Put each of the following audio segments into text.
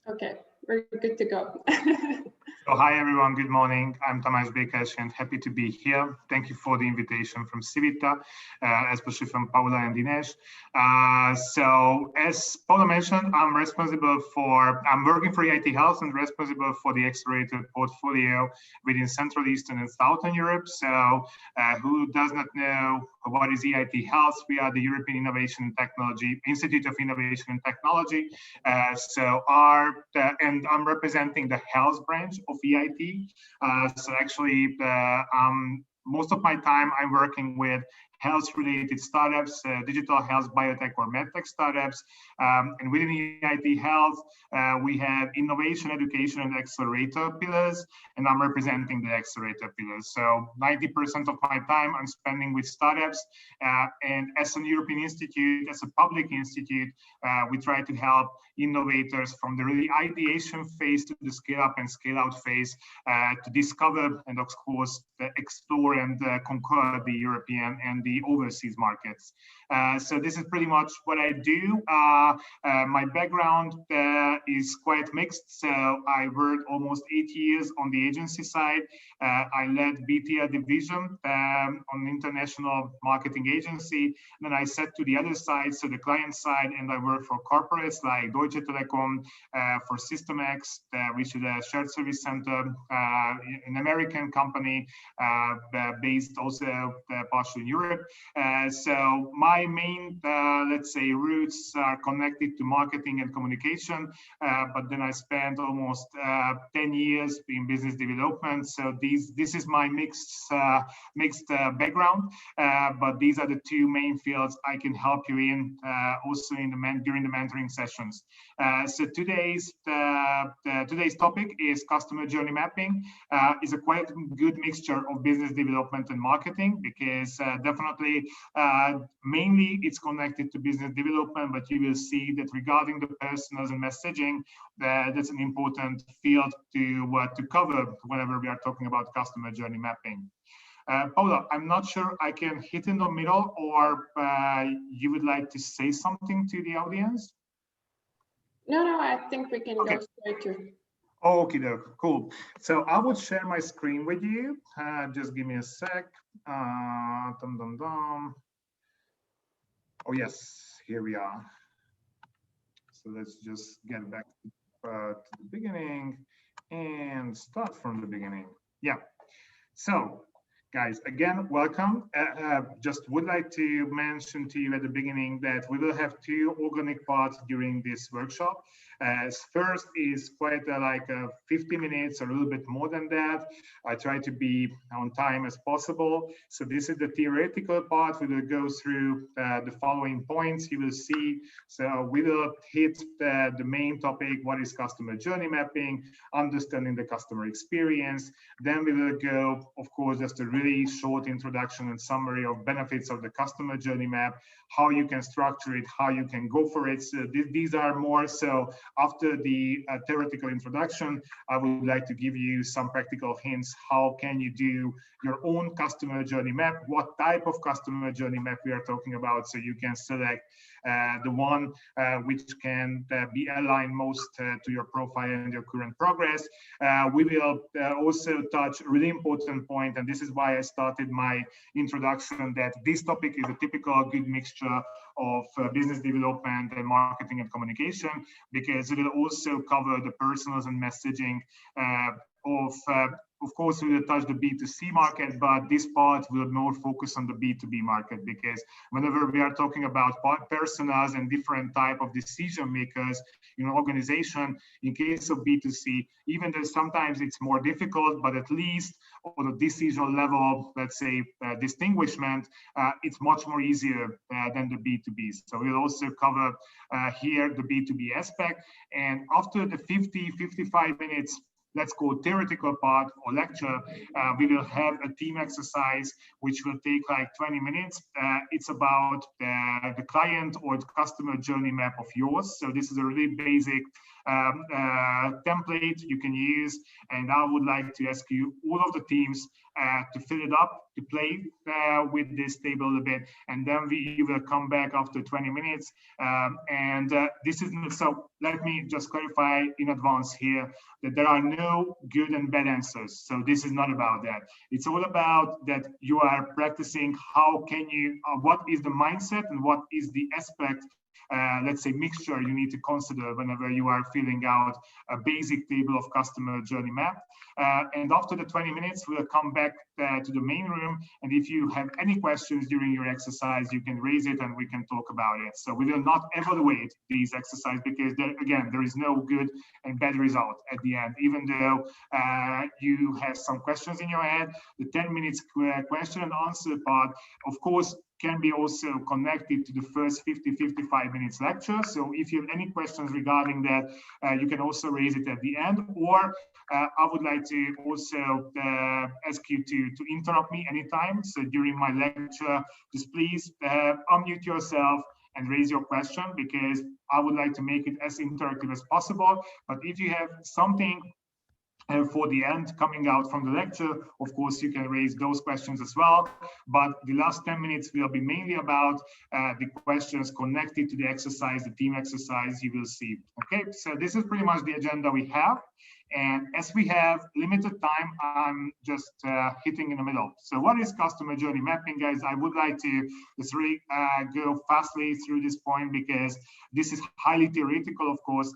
Okay, we're good to go. So hi everyone, good morning. I'm Tamas Bekasi and happy to be here. Thank you for the invitation from Civita, especially from Paula and Dinesh. So as Paula mentioned, I'm working for EIT Health and responsible for the accelerated portfolio within Central, Eastern and Southern Europe. So who does not know what is EIT Health? We are the European Innovation and Technology Institute of Innovation and Technology. And I'm representing the health branch of EIT. So actually, most of my time I'm working with health-related startups, digital health, biotech, or medtech startups. And within EIT Health, we have innovation, education, and accelerator pillars, and I'm representing the accelerator pillars. So 90% of my time I'm spending with startups. And as an European institute, as a public institute, we try to help innovators from the really ideation phase to the scale up and scale out phase to discover and of course explore and conquer the European and the overseas markets. So this is pretty much what I do. My background is quite mixed. So I worked almost 8 years on the agency side. I led BTL division on international marketing agency. Then I sat to the other side, so the client side, and I worked for corporates like Deutsche Telekom, for System-X, which is a shared service center, an American company based also partially in Europe. So my main, let's say, roots are connected to marketing and communication, but then I spent almost 10 years in business development. So this is my mixed background, but these are the two main fields I can help you in, also in during the mentoring sessions. So today's topic is customer journey mapping. Is a quite good mixture of business development and marketing, because definitely mainly it's connected to business development, but you will see that regarding the personas and messaging, that's an important field to cover whenever we are talking about customer journey mapping. Paula, I'm not sure I can hit in the middle, or you would like to say something to the audience? No, I think we can go straight to. Okay, cool. So I would share my screen with you. Just give me a sec. Oh yes, here we are. So let's just get back to the beginning and start from the beginning. Yeah. So guys, again, welcome. Just would like to mention to you at the beginning that we will have two organic parts during this workshop. First is quite like 50 minutes, or a little bit more than that. I try to be on time as possible. So this is the theoretical part. We will go through the following points you will see. So we will hit the main topic, what is customer journey mapping, understanding the customer experience. Then we will go, of course, just a really short introduction and summary of benefits of the customer journey map, how you can structure it, how you can go for it. So these are more so after the theoretical introduction. I would like to give you some practical hints. How can you do your own customer journey map? What type of customer journey map we are talking about, so you can select the one which can be aligned most to your profile and your current progress. We will also touch a really important point, and this is why I started my introduction, that this topic is a typical good mixture of business development and marketing and communication, because it will also cover the personas and messaging of course, we will touch the B2C market, but this part will more focus on the B2B market, because whenever we are talking about personas and different type of decision makers in an organization, in case of B2C, even though sometimes it's more difficult, but at least on the decision level, let's say distinguishment, it's much more easier than the B2B. So we'll also cover here the B2B aspect. And after the 55 minutes, let's go theoretical part or lecture, we will have a team exercise which will take like 20 minutes. It's about the client or the customer journey map of yours. So this is a really basic template you can use, and I would like to ask you, all of the teams, to fill it up to play with this table a bit, and then you will come back after 20 minutes. This is so. Let me just clarify in advance here that there are no good and bad answers. So this is not about that. It's all about that you are practicing. How can you? What is the mindset and what is the aspect? Let's say mixture you need to consider whenever you are filling out a basic table of customer journey map. And after the 20 minutes, we'll come back to the main room. And if you have any questions during your exercise, you can raise it and we can talk about it. So we will not evaluate these exercises because there is no good and bad result at the end. Even though you have some questions in your head, the 10 minutes question and answer part, of course, can be also connected to the first 50-55 minutes lecture. So if you have any questions regarding that, you can also raise it at the end, or I would like to also ask you to interrupt me anytime. So during my lecture, just please unmute yourself and raise your question, because I would like to make it as interactive as possible. But if you have something for the end coming out from the lecture, of course, you can raise those questions as well. But the last 10 minutes will be mainly about the questions connected to the exercise, the team exercise you will see. Okay, so this is pretty much the agenda we have. And as we have limited time, I'm just hitting in the middle. So what is customer journey mapping, guys? I would like to just really go fastly through this point, because this is highly theoretical, of course.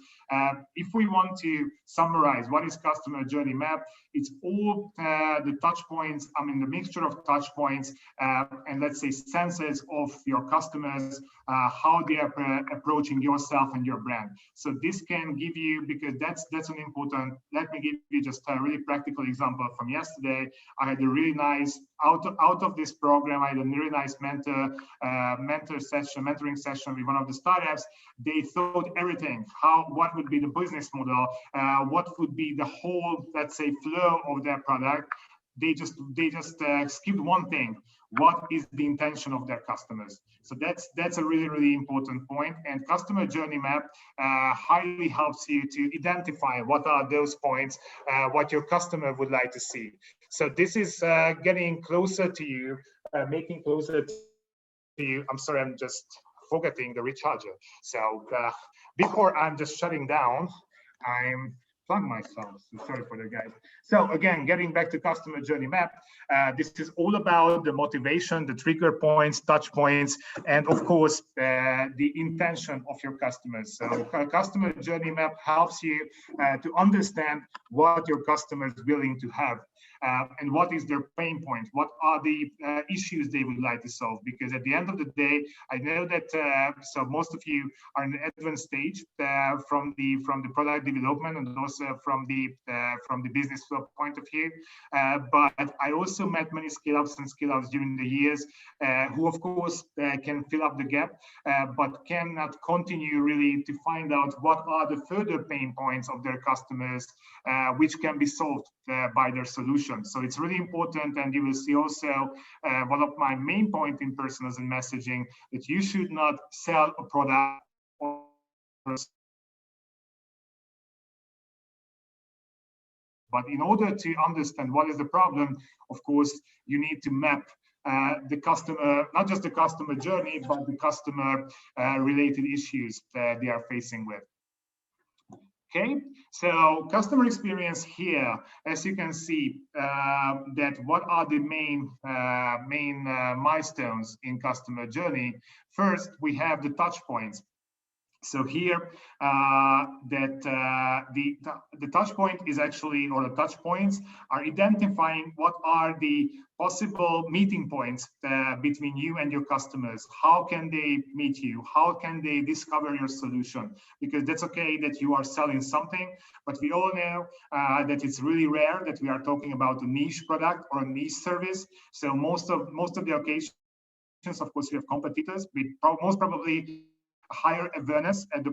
If we want to summarize what is customer journey map, it's all the touch points, I mean, the mixture of touch points and let's say senses of your customers, how they are approaching yourself and your brand. So this can give you, because that's an important, let me give you just a really practical example from yesterday. I had a really nice, out of this program, I had a really nice mentoring session with one of the startups. They thought everything, what would be the business model, what would be the whole, let's say, flow of their product. They just skipped one thing. What is the intention of their customers? So that's a really important point. And customer journey map highly helps you to identify what are those points, what your customer would like to see. So this is getting closer to you, making closer to you. I'm sorry, I'm just forgetting the recharger. So before I'm just shutting down, I'm plug myself. So sorry for that, guys. So again, getting back to customer journey map, this is all about the motivation, the trigger points, touch points, and of course, the intention of your customers. So customer journey map helps you to understand what your customer is willing to have. And what is their pain point? What are the issues they would like to solve? Because at the end of the day, I know that so most of you are in the advanced stage from the product development and also from the business point of view. But I also met many scale-ups and scale-ups during the years who, of course, can fill up the gap, but cannot continue really to find out what are the further pain points of their customers, which can be solved by their solution. So it's really important, and you will see also one of my main points in personas and messaging, that you should not sell a product or but in order to understand what is the problem, of course, you need to map the customer, not just the customer journey, but the customer related issues that they are facing with. Okay, so customer experience here, as you can see, that what are the main milestones in customer journey? First, we have the touch points. So here, the touch point is actually, or the touch points are identifying what are the possible meeting points between you and your customers. How can they meet you? How can they discover your solution? Because that's okay that you are selling something, but we all know that it's really rare that we are talking about a niche product or a niche service. So most of the occasions, of course, we have competitors, but most probably higher awareness at the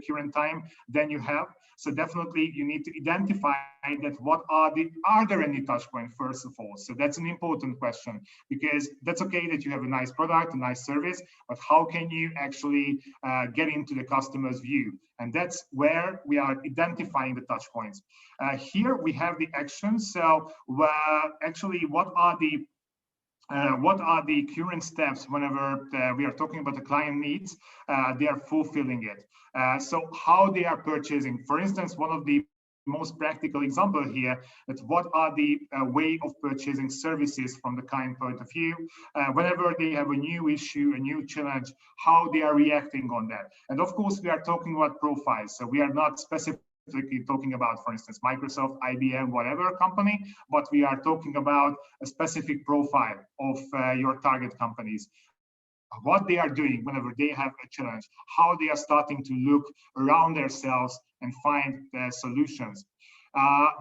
current time than you have. So definitely you need to identify that are there any touch points first of all. So that's an important question, because that's okay that you have a nice product, a nice service, but how can you actually get into the customer's view? And that's where we are identifying the touch points. Here we have the actions. So actually, what are the what are the current steps whenever we are talking about the client needs, they are fulfilling it. So how they are purchasing. For instance, one of the most practical example here, that what are the way of purchasing services from the client point of view, whenever they have a new issue, a new challenge, how they are reacting on that. And of course, we are talking about profiles. So we are not specifically talking about, for instance, Microsoft, IBM, whatever company, but we are talking about a specific profile of your target companies, what they are doing whenever they have a challenge, how they are starting to look around themselves and find solutions.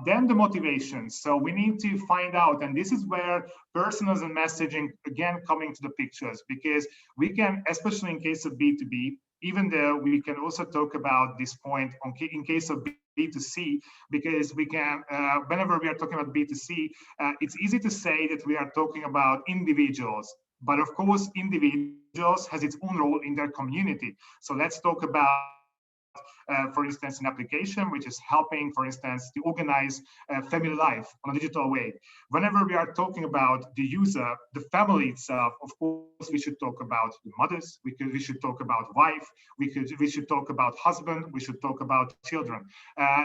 Then the motivation. So we need to find out, and this is where personas and messaging again coming to the pictures, because we can, especially in case of B2B, even though we can also talk about this point in case of B2C, because we can, whenever we are talking about B2C, it's easy to say that we are talking about individuals, but of course, individuals has its own role in their community. So let's talk about, for instance, an application which is helping, for instance, to organize family life on a digital way. Whenever we are talking about the user, the family itself, of course, we should talk about the mothers, we should talk about wife, we should talk about husband, we should talk about children.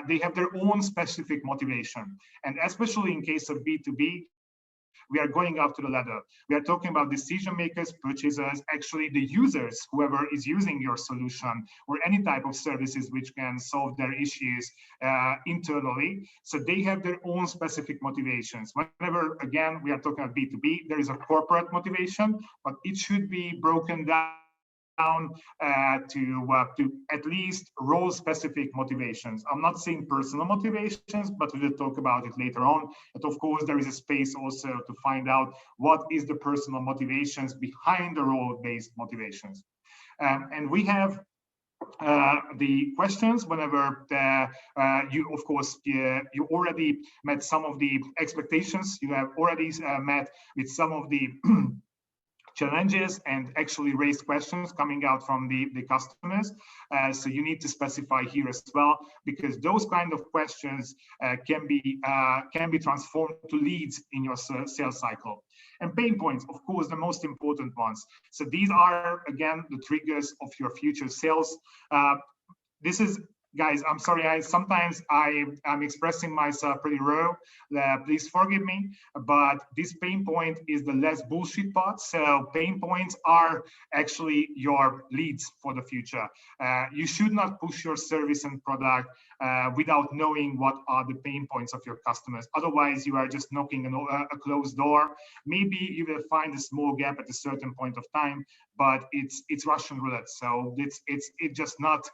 They have their own specific motivation. And especially in case of B2B, we are going up to the ladder. We are talking about decision makers, purchasers, actually the users, whoever is using your solution or any type of services which can solve their issues internally. So they have their own specific motivations. Whenever, again, we are talking about B2B, there is a corporate motivation, but it should be broken down to at least role-specific motivations. I'm not saying personal motivations, but we will talk about it later on. But of course, there is a space also to find out what is the personal motivations behind the role-based motivations. And we have the questions whenever you, of course, you already met some of the expectations, you have already met with some of the challenges and actually raised questions coming out from the customers. So you need to specify here as well, because those kind of questions can be transformed to leads in your sales cycle. And pain points, of course, the most important ones. So these are, again, the triggers of your future sales. This is, guys, I'm sorry, sometimes I'm expressing myself pretty raw. Please forgive me, but this pain point is the less bullshit part. So pain points are actually your leads for the future. You should not push your service and product without knowing what are the pain points of your customers. Otherwise, you are just knocking a closed door. Maybe you will find a small gap at a certain point of time, but it's Russian roulette. So it's just not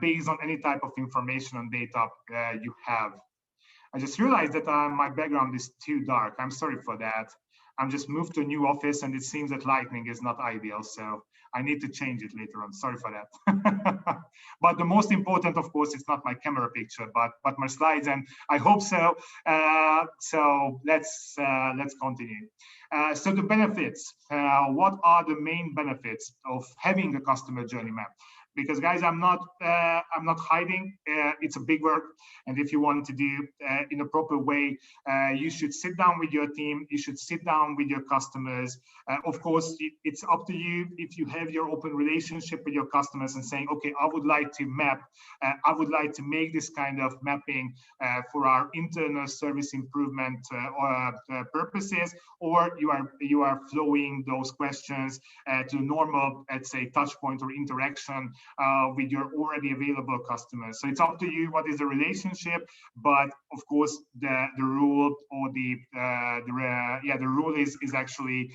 based on any type of information and data you have. I just realized that my background is too dark. I'm sorry for that. I'm just moved to a new office and it seems that lighting is not ideal. So I need to change it later on. Sorry for that. But the most important, of course, it's not my camera picture, but my slides, and I hope so. So let's continue. So the benefits. What are the main benefits of having a customer journey map? Because guys, I'm not hiding. It's a big work, and if you want to do in a proper way, you should sit down with your team. You should sit down with your customers. Of course, it's up to you if you have your open relationship with your customers and saying, okay, I would like to map. I would like to make this kind of mapping for our internal service improvement purposes, or you are flowing those questions to normal, let's say, touch point or interaction with your already available customers. So it's up to you what is the relationship, but of course the rule or the rule is actually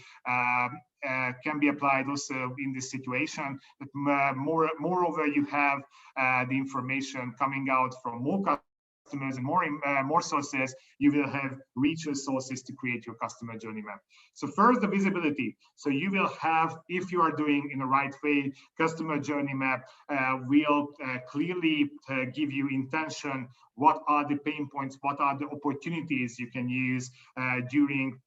can be applied also in this situation. But moreover, you have the information coming out from more customers and more sources, you will have richer sources to create your customer journey map. So first, the visibility. So you will have, if you are doing in the right way, customer journey map will clearly give you intention. What are the pain points? What are the opportunities you can use during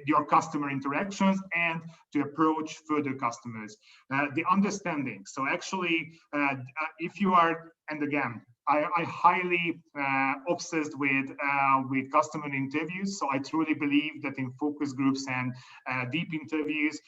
your customer interactions and to approach further customers? The understanding. So actually, if you are, and again, I highly obsessed with customer interviews. So I truly believe that in focus groups and deep interviews,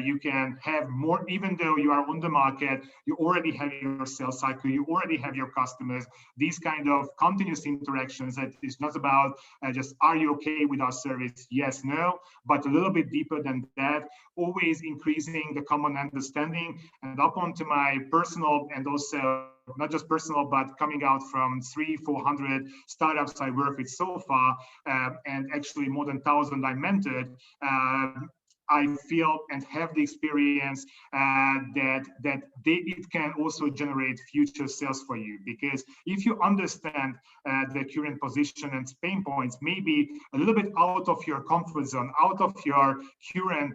you can have more, even though you are on the market, you already have your sales cycle, you already have your customers. These kind of continuous interactions that is not about just, are you okay with our service? Yes, no, but a little bit deeper than that, always increasing the common understanding. And up onto my personal, and also not just personal, but coming out from 300-400 startups I work with so far, and actually more than 1,000 I mentored, I feel and have the experience it can also generate future sales for you. Because if you understand the current position and pain points, maybe a little bit out of your comfort zone, out of your current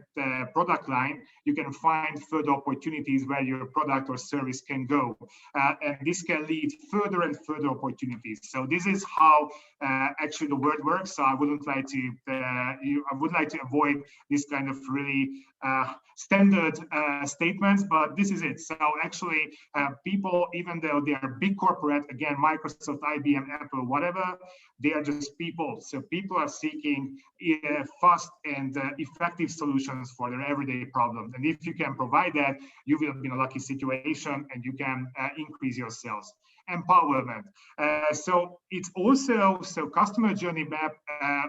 product line, you can find further opportunities where your product or service can go. And this can lead further and further opportunities. So this is how actually the word works. So I wouldn't like to, I would like to avoid this kind of really standard statements, but this is it. So actually people, even though they are big corporate, again, Microsoft, IBM, Apple, whatever, they are just people. So people are seeking fast and effective solutions for their everyday problems. And if you can provide that, you will be in a lucky situation and you can increase your sales. Empowerment. So it's also, so customer journey map,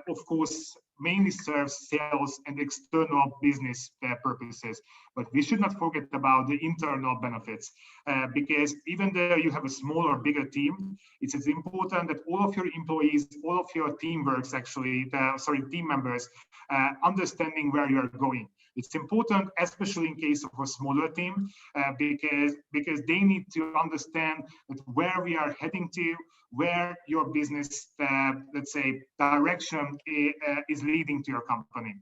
of course, mainly serves sales and external business purposes. But we should not forget about the internal benefits, because even though you have a small or bigger team, it's important that all of your employees, all of your team works actually, team members, understanding where you're going. It's important, especially in case of a smaller team, because they need to understand that where we are heading to, where your business, let's say, direction is leading to your company.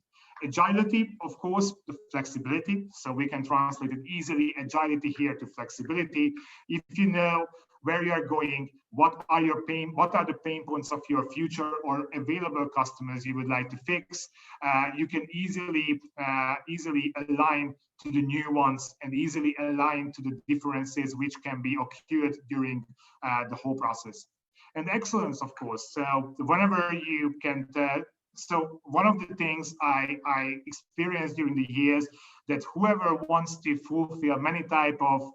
Agility, of course, the flexibility. So we can translate it easily, agility here to flexibility. If you know where you are going, what are the pain points of your future or available customers you would like to fix, you can easily align to the new ones and easily align to the differences which can be occurred during the whole process. And excellence, of course. So whenever you can, so one of the things I experienced during the years, that whoever wants to fulfill many type of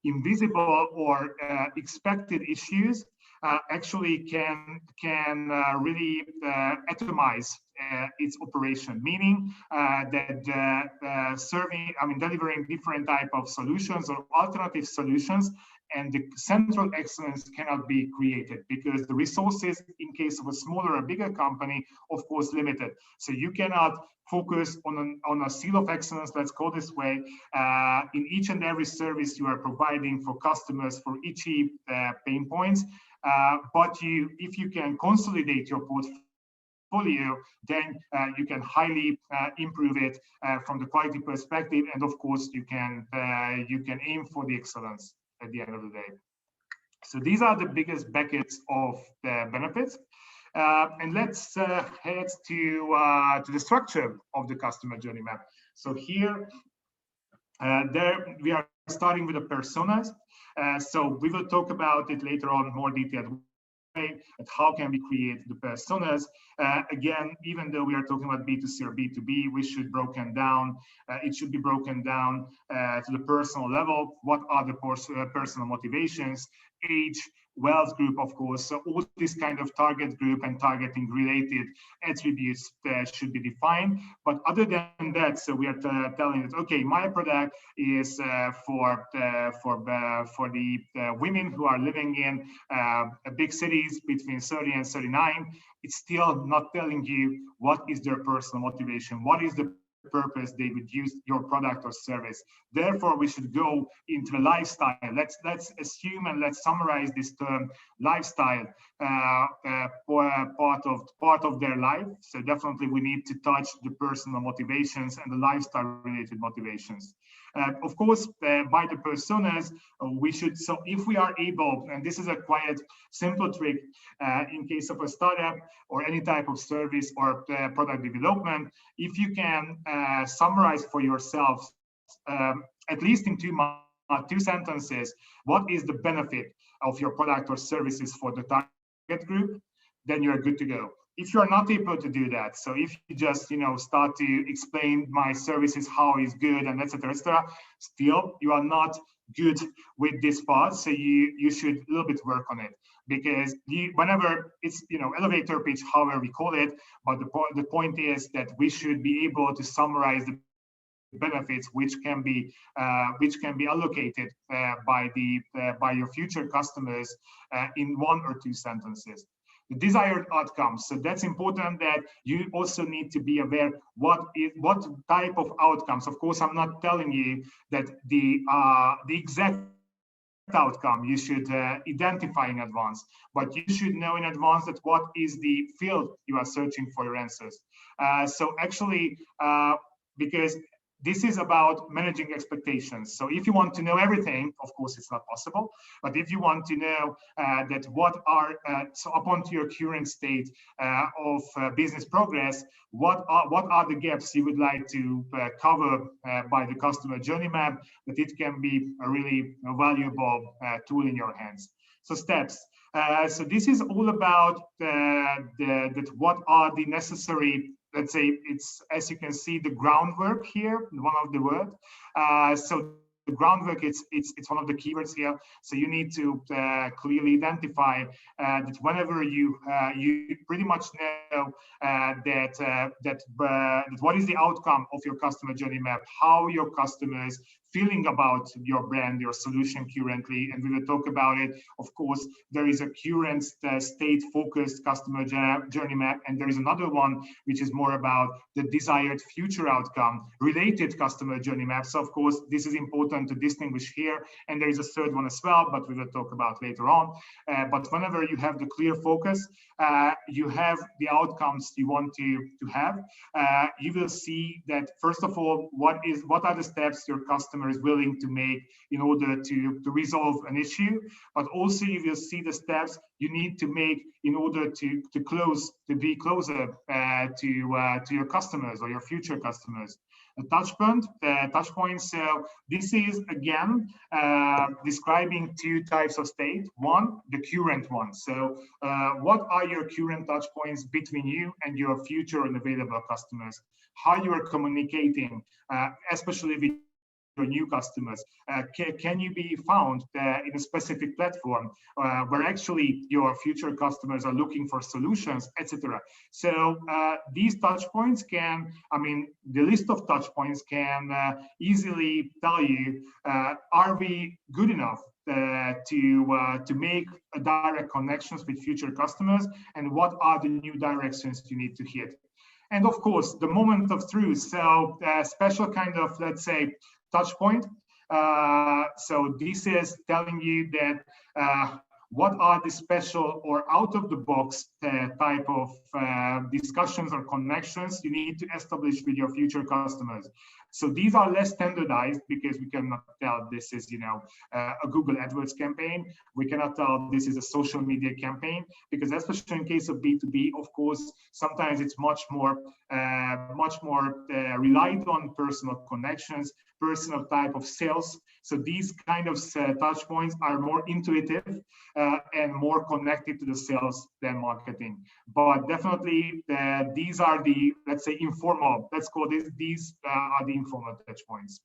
invisible or expected issues actually can really atomize its operation, meaning that delivering different type of solutions or alternative solutions, and the central excellence cannot be created because the resources in case of a smaller or bigger company, of course, limited. So you cannot focus on a seal of excellence, let's call this way, in each and every service you are providing for customers for each pain points. But if you can consolidate your portfolio, then you can highly improve it from the quality perspective, and of course you can aim for the excellence at the end of the day. So these are the biggest buckets of the benefits. And let's head to the structure of the customer journey map. So here, there we are starting with the personas. So we will talk about it later on more detailed way, and how can we create the personas. Again, even though we are talking about B2C or B2B, we should it should be broken down to the personal level. What are the personal motivations, age, wealth group, of course. So all this kind of target group and targeting related attributes should be defined. But other than that, so we are telling it, okay, my product is for the women who are living in big cities between 30 and 39. It's still not telling you what is their personal motivation, what is the purpose they would use your product or service. Therefore, we should go into the lifestyle. Let's assume and let's summarize this term lifestyle part of their life. So definitely we need to touch the personal motivations and the lifestyle related motivations. Of course, by the personas, we should, so if we are able, and this is a quite simple trick in case of a startup or any type of service or product development, if you can summarize for yourself, at least in 2 months, 2 sentences, what is the benefit of your product or services for the target group, then you're good to go. If you're not able to do that, so if you just start to explain my services, how is good, and etc., still you are not good with this part. So you should a little bit work on it, because whenever it's elevator pitch, however we call it, but the point is that we should be able to summarize the benefits which can be allocated by your future customers in 1 or 2 sentences. The desired outcomes. So that's important, that you also need to be aware what type of outcomes. Of course, I'm not telling you that the exact outcome you should identify in advance, but you should know in advance that what is the field you are searching for your answers. So actually, because this is about managing expectations. So if you want to know everything, of course, it's not possible. But if you want to know that what are, so upon to your current state of business progress, what are the gaps you would like to cover by the customer journey map, that it can be a really valuable tool in your hands. So steps. So this is all about that what are the necessary, let's say, it's, as you can see, the groundwork here, one of the words. So the groundwork, it's one of the keywords here. So you need to clearly identify that whenever you pretty much know that what is the outcome of your customer journey map, how your customers feeling about your brand, your solution currently, and we will talk about it. Of course, there is a current state-focused customer journey map, and there is another one which is more about the desired future outcome related customer journey map. So of course, this is important to distinguish here, and there is a third one as well, but we will talk about later on. But whenever you have the clear focus, you have the outcomes you want to have, you will see that first of all, what are the steps your customer is willing to make in order to resolve an issue, but also you will see the steps you need to make in order to be closer to your customers or your future customers. A touch point. So this is again describing 2 types of state. One, the current one. So what are your current touch points between you and your future and available customers? How you are communicating, especially with your new customers. Can you be found in a specific platform where actually your future customers are looking for solutions, etc. So these touch points can, the list of touch points can easily tell you, are we good enough to make direct connections with future customers, and what are the new directions you need to hit? And of course, the moment of truth. So special kind of, let's say, touch point. So this is telling you that what are the special or out of the box type of discussions or connections you need to establish with your future customers. So these are less standardized because we cannot tell this is a Google AdWords campaign. We cannot tell this is a social media campaign, because especially in case of B2B, of course, sometimes it's much more relied on personal connections, personal type of sales. So these kind of touch points are more intuitive and more connected to the sales than marketing. But definitely these are the, let's say, informal, let's call these are the informal touch points.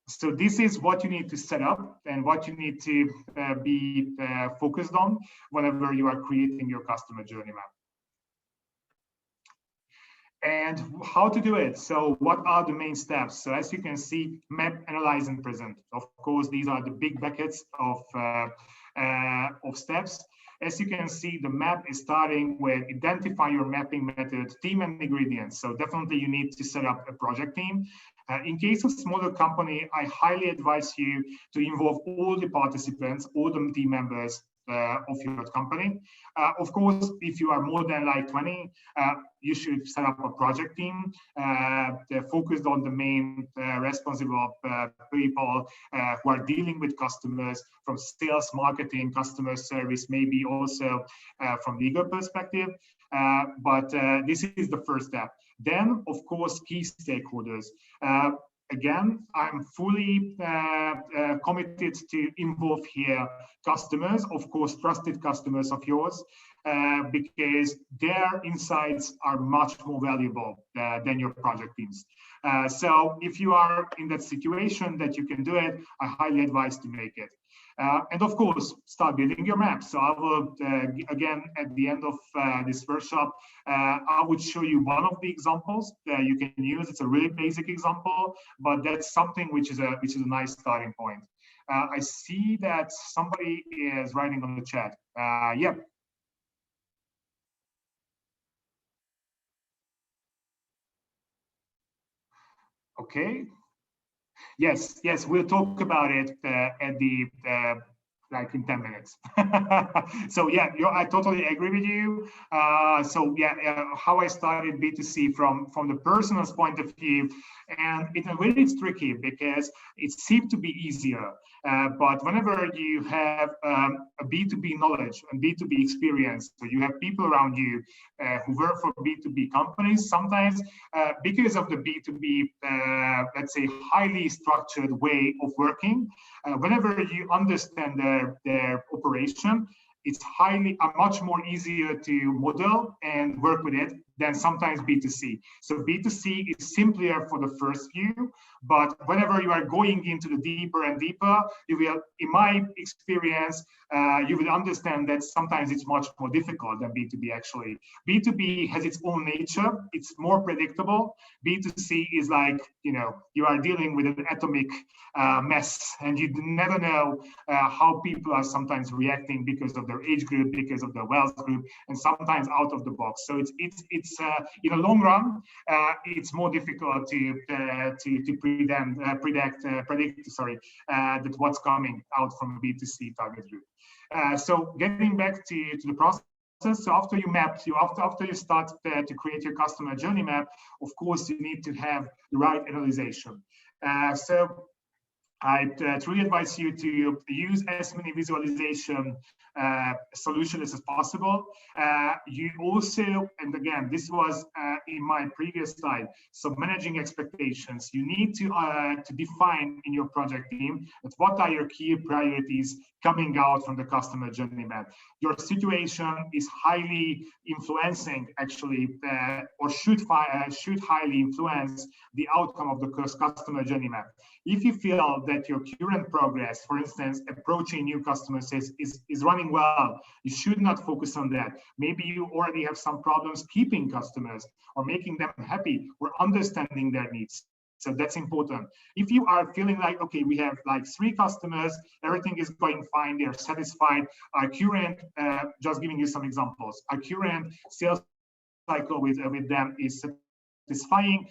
So this is what you need to set up and what you need to be focused on whenever you are creating your customer journey map. And how to do it. So what are the main steps? So as you can see, map, analyze, and present. Of course, these are the big buckets of steps. As you can see, the map is starting with identify your mapping method, team, and ingredients. So definitely you need to set up a project team. In case of smaller company, I highly advise you to involve all the participants, all the team members of your company. Of course, if you are more than like 20, you should set up a project team focused on the main responsible people who are dealing with customers from sales, marketing, customer service, maybe also from legal perspective. But this is the first step. Then, of course, key stakeholders. again, I'm fully committed to involve here customers, of course, trusted customers of yours, because their insights are much more valuable than your project teams. So if you are in that situation that you can do it, I highly advise to make it. And of course, start building your maps. So I will, again, at the end of this workshop, I would show you one of the examples that you can use. It's a really basic example, but that's something which is a nice starting point. I see that somebody is writing on the chat. Yeah. Okay. Yes, we'll talk about it at the like in 10 minutes. So yeah, I totally agree with you. So yeah, how I started B2C from the personal's point of view, and it really is tricky because it seemed to be easier. But whenever you have a B2B knowledge and B2B experience, so you have people around you who work for B2B companies, sometimes because of the B2B, let's say, highly structured way of working, whenever you understand their operation, it's much more easier to model and work with it than sometimes B2C. So B2C is simpler for the first view, but whenever you are going into the deeper and deeper, you will, in my experience, you will understand that sometimes it's much more difficult than B2B actually. B2B has its own nature, it's more predictable. B2C is like, you are dealing with an atomic mess, and you never know how people are sometimes reacting because of their age group, because of their wealth group, and sometimes out of the box. So it's in the long run, it's more difficult to predict. Sorry, that what's coming out from a B2C target group. So getting back to the process. So after you map, after you start to create your customer journey map, of course, you need to have the right analyzation. So I truly advise you to use as many visualization solutions as possible. You also, and again, this was in my previous slide, so managing expectations. You need to define in your project team that what are your key priorities coming out from the customer journey map. Your situation is highly influencing, actually, or should highly influence the outcome of the customer journey map. If you feel that your current progress, for instance, approaching new customers is running well, you should not focus on that. Maybe you already have some problems keeping customers or making them happy or understanding their needs. So that's important. If you are feeling like, okay, we have like 3 customers, everything is going fine, they're satisfied. Our current, just giving you some examples, our current sales cycle with them is satisfying,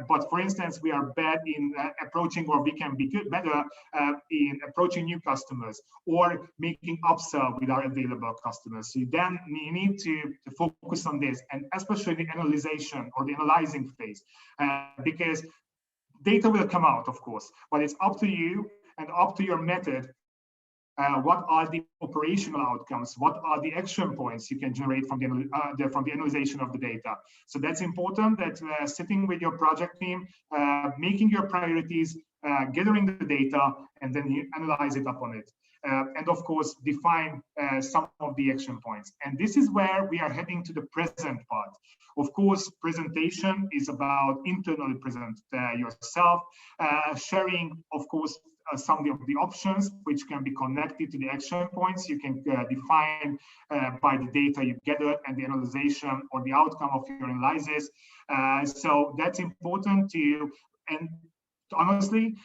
but for instance, we are bad in approaching, or we can be better in approaching new customers or making upsell with our available customers. So then you need to focus on this, and especially the analyzation or the analyzing phase, because data will come out, of course, but it's up to you and up to your method. What are the operational outcomes? What are the action points you can generate from the analyzation of the data? So that's important, that sitting with your project team, making your priorities, gathering the data, and then you analyze it upon it. And of course, define some of the action points. And this is where we are heading to the present part. Of course, presentation is about internally present yourself, sharing, of course, some of the options which can be connected to the action points you can define by the data you gather and the analyzation or the outcome of your analysis. So that's important to you. And honestly,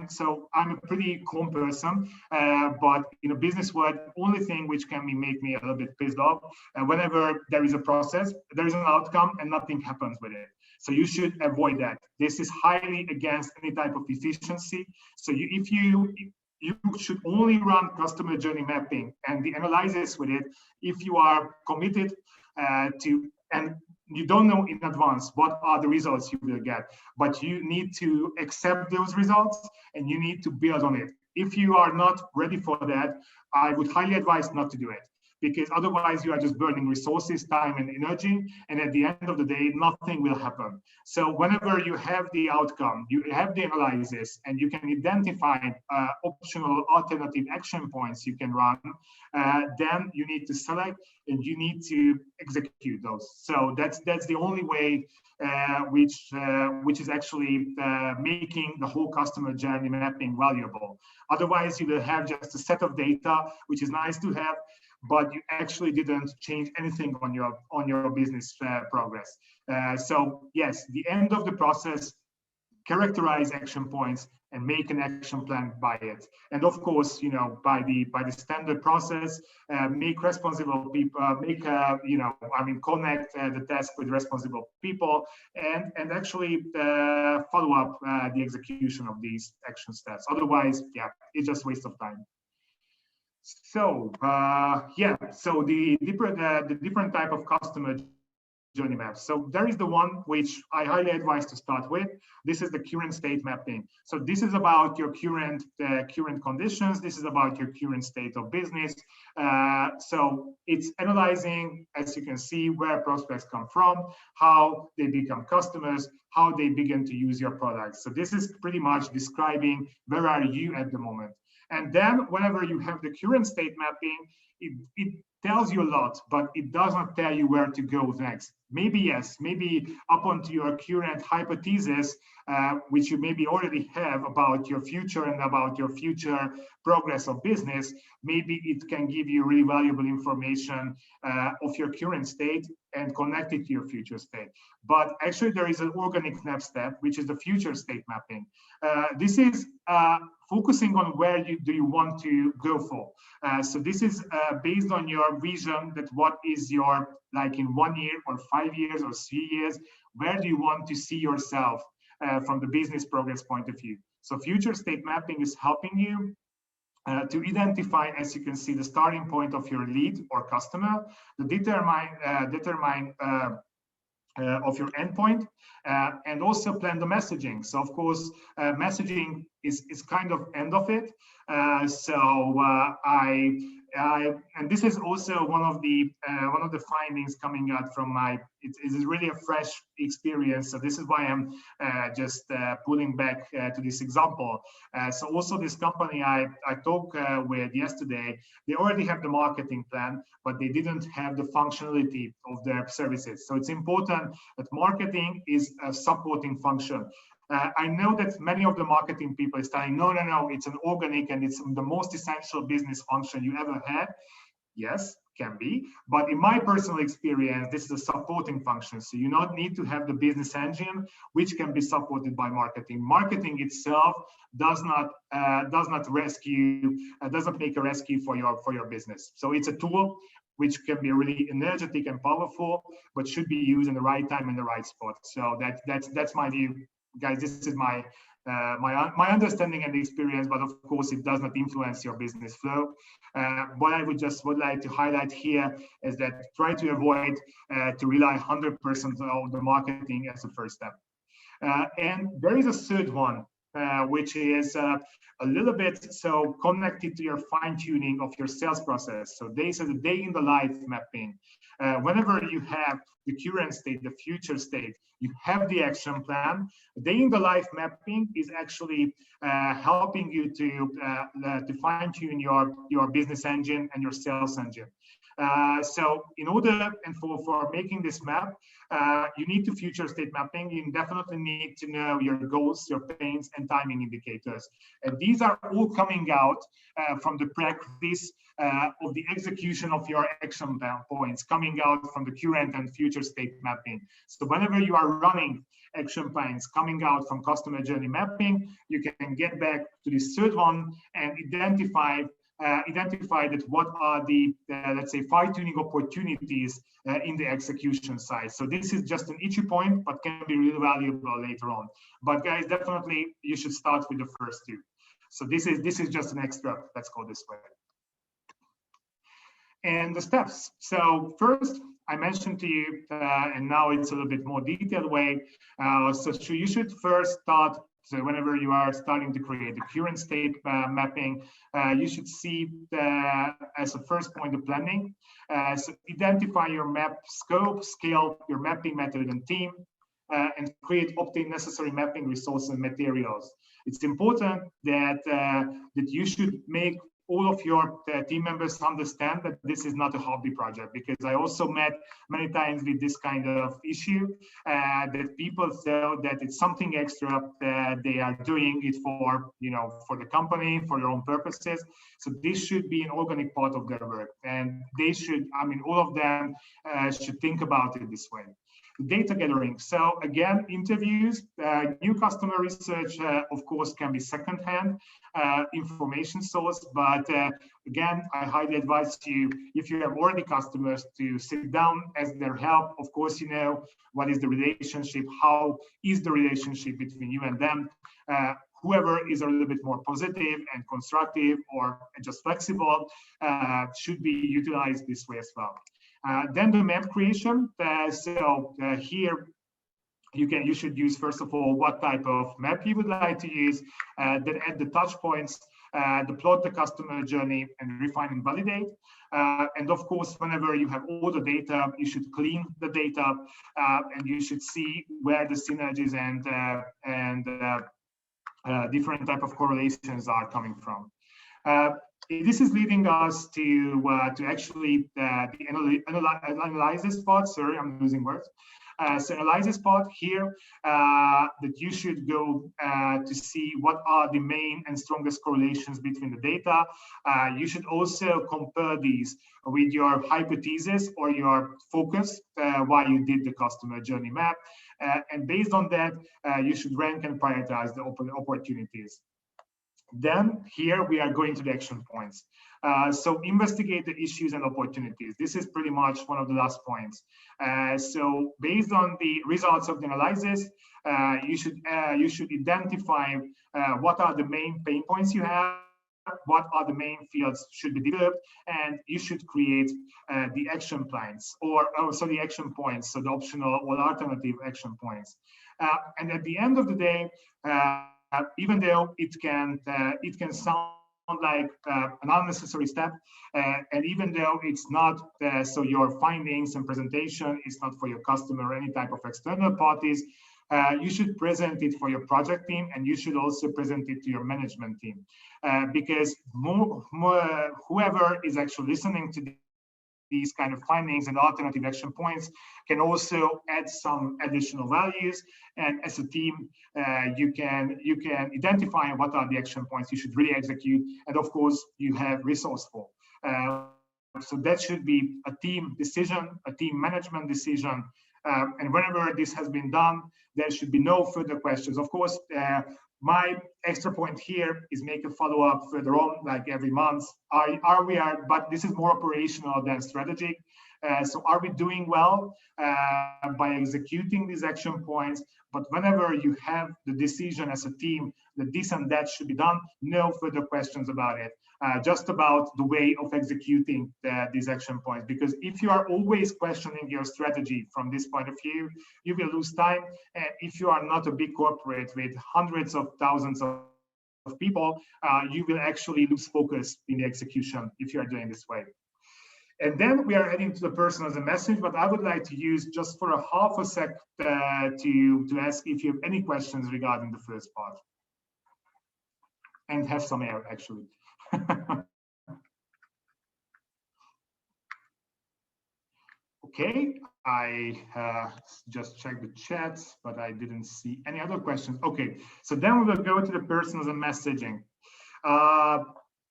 so I'm a pretty calm person, but in a business world, only thing which can make me a little bit pissed off, whenever there is a process, there is an outcome and nothing happens with it. So you should avoid that. This is highly against any type of efficiency. So you should only run customer journey mapping and the analysis with it if you are committed to, and you don't know in advance what are the results you will get, but you need to accept those results and you need to build on it. If you are not ready for that, I would highly advise not to do it. because otherwise you are just burning resources, time and energy, and at the end of the day, nothing will happen. So whenever you have the outcome, you have the analysis, and you can identify optional alternative action points you can run, then you need to select and you need to execute those. So that's the only way which is actually making the whole customer journey mapping valuable. Otherwise, you will have just a set of data, which is nice to have, but you actually didn't change anything on your business progress. So yes, the end of the process, characterize action points and make an action plan by it. And of course, by the standard process, make responsible people, connect the task with responsible people, and actually follow up the execution of these action steps. Otherwise, yeah, it's just waste of time. So so the different type of customer journey maps. So there is the one which I highly advise to start with. This is the current state mapping. So this is about your current conditions. This is about your current state of business. So it's analyzing, as you can see, where prospects come from, how they become customers, how they begin to use your products. So this is pretty much describing where are you at the moment. And then whenever you have the current state mapping, it tells you a lot, but it does not tell you where to go next. Maybe yes, maybe up onto your current hypothesis, which you maybe already have about your future and about your future progress of business, maybe it can give you really valuable information of your current state and connect it to your future state. But actually there is an organic next step, which is the future state mapping. This is focusing on where do you want to go for. So this is based on your vision, that what is your, like in 1 year or 5 years or 3 years, where do you want to see yourself from the business progress point of view. So future state mapping is helping you to identify, as you can see, the starting point of your lead or customer, to determine of your endpoint, and also plan the messaging. So of course, messaging is kind of end of it. And this is also one of the findings coming out from it is really a fresh experience. So this is why I'm just pulling back to this example. So also this company I talked with yesterday, they already have the marketing plan, but they didn't have the functionality of their services. So it's important that marketing is a supporting function. I know that many of the marketing people are saying, no, it's an organic and it's the most essential business function you ever had. Yes, can be. But in my personal experience, this is a supporting function. So you not need to have the business engine, which can be supported by marketing. Marketing itself does not make a rescue for your business. So it's a tool which can be really energetic and powerful, but should be used in the right time and the right spot. So that's my view. Guys, this is my understanding and experience, but of course it does not influence your business flow. What I would like to highlight here is that try to avoid to rely 100% on the marketing as a first step. And there is a third one, which is a little bit so connected to your fine-tuning of your sales process. So this is a day in the life mapping. Whenever you have the current state, the future state, you have the action plan. Day in the life mapping is actually helping you to fine-tune your business engine and your sales engine. So in order and for making this map, you need to future state mapping. You definitely need to know your goals, your pains, and timing indicators. And these are all coming out from the practice of the execution of your action points, coming out from the current and future state mapping. So whenever you are running action plans coming out from customer journey mapping, you can get back to this third one and identify that what are the, let's say, fine-tuning opportunities in the execution side. So this is just an itchy point, but can be really valuable later on. But guys, definitely you should start with the first two. So this is just an extra, let's go this way. And the steps. So first, I mentioned to you, and now it's a little bit more detailed way. So you should first start So whenever you are starting to create the current state mapping, you should see as a first point of planning. So identify your map scope, scale, your mapping method and team, and obtain necessary mapping resources and materials. It's important that that you should make all of your team members understand that this is not a hobby project, because I also met many times with this kind of issue that people feel that it's something extra that they are doing it for, for the company, for their own purposes. So this should be an organic part of their work, and they should, all of them should think about it this way. Data gathering. So again, interviews, new customer research, of course, can be secondhand information source. But again, I highly advise you, if you have already customers, to sit down as their help. Of course, you know what is the relationship, how is the relationship between you and them. Whoever is a little bit more positive and constructive or just flexible should be utilized this way as well. Then the map creation. Here you should use, first of all, what type of map you would like to use. Then add the touch points, plot the customer journey, and refine and validate. And of course, whenever you have all the data, you should clean the data, and you should see where the synergies and different type of correlations are coming from. This is leading us to actually the analysis part. Sorry, I'm losing words. So analysis part here, that you should go to see what are the main and strongest correlations between the data. You should also compare these with your hypothesis or your focus why you did the customer journey map. And based on that, you should rank and prioritize the opportunities. Then here we are going to the action points. So investigate the issues and opportunities. This is pretty much one of the last points. So based on the results of the analysis, you should identify what are the main pain points you have, what are the main fields should be developed, and you should create the action plans, or also the action points, so the optional or alternative action points. And at the end of the day, even though it can sound like an unnecessary step, and even though it's not, so your findings and presentation is not for your customer or any type of external parties, you should present it for your project team, and you should also present it to your management team, because whoever is actually listening to these kind of findings and alternative action points can also add some additional values. And as a team, you can identify what are the action points you should really execute, and of course you have resourceful. So that should be a team decision, a team management decision. And whenever this has been done, there should be no further questions. Of course, my extra point here is make a follow-up further on, like every month. But this is more operational than strategic. So are we doing well by executing these action points? But whenever you have the decision as a team that this and that should be done, no further questions about it. Just about the way of executing these action points. Because if you are always questioning your strategy from this point of view, you will lose time. And if you are not a big corporate with hundreds of thousands of people, you will actually lose focus in the execution if you are doing this way. And then we are heading to the person as a message, but I would like to use just for a half a sec to ask if you have any questions regarding the first part. And have some air, actually. Okay, I just checked the chat, but I didn't see any other questions. Okay, so then we will go to the personas and messaging.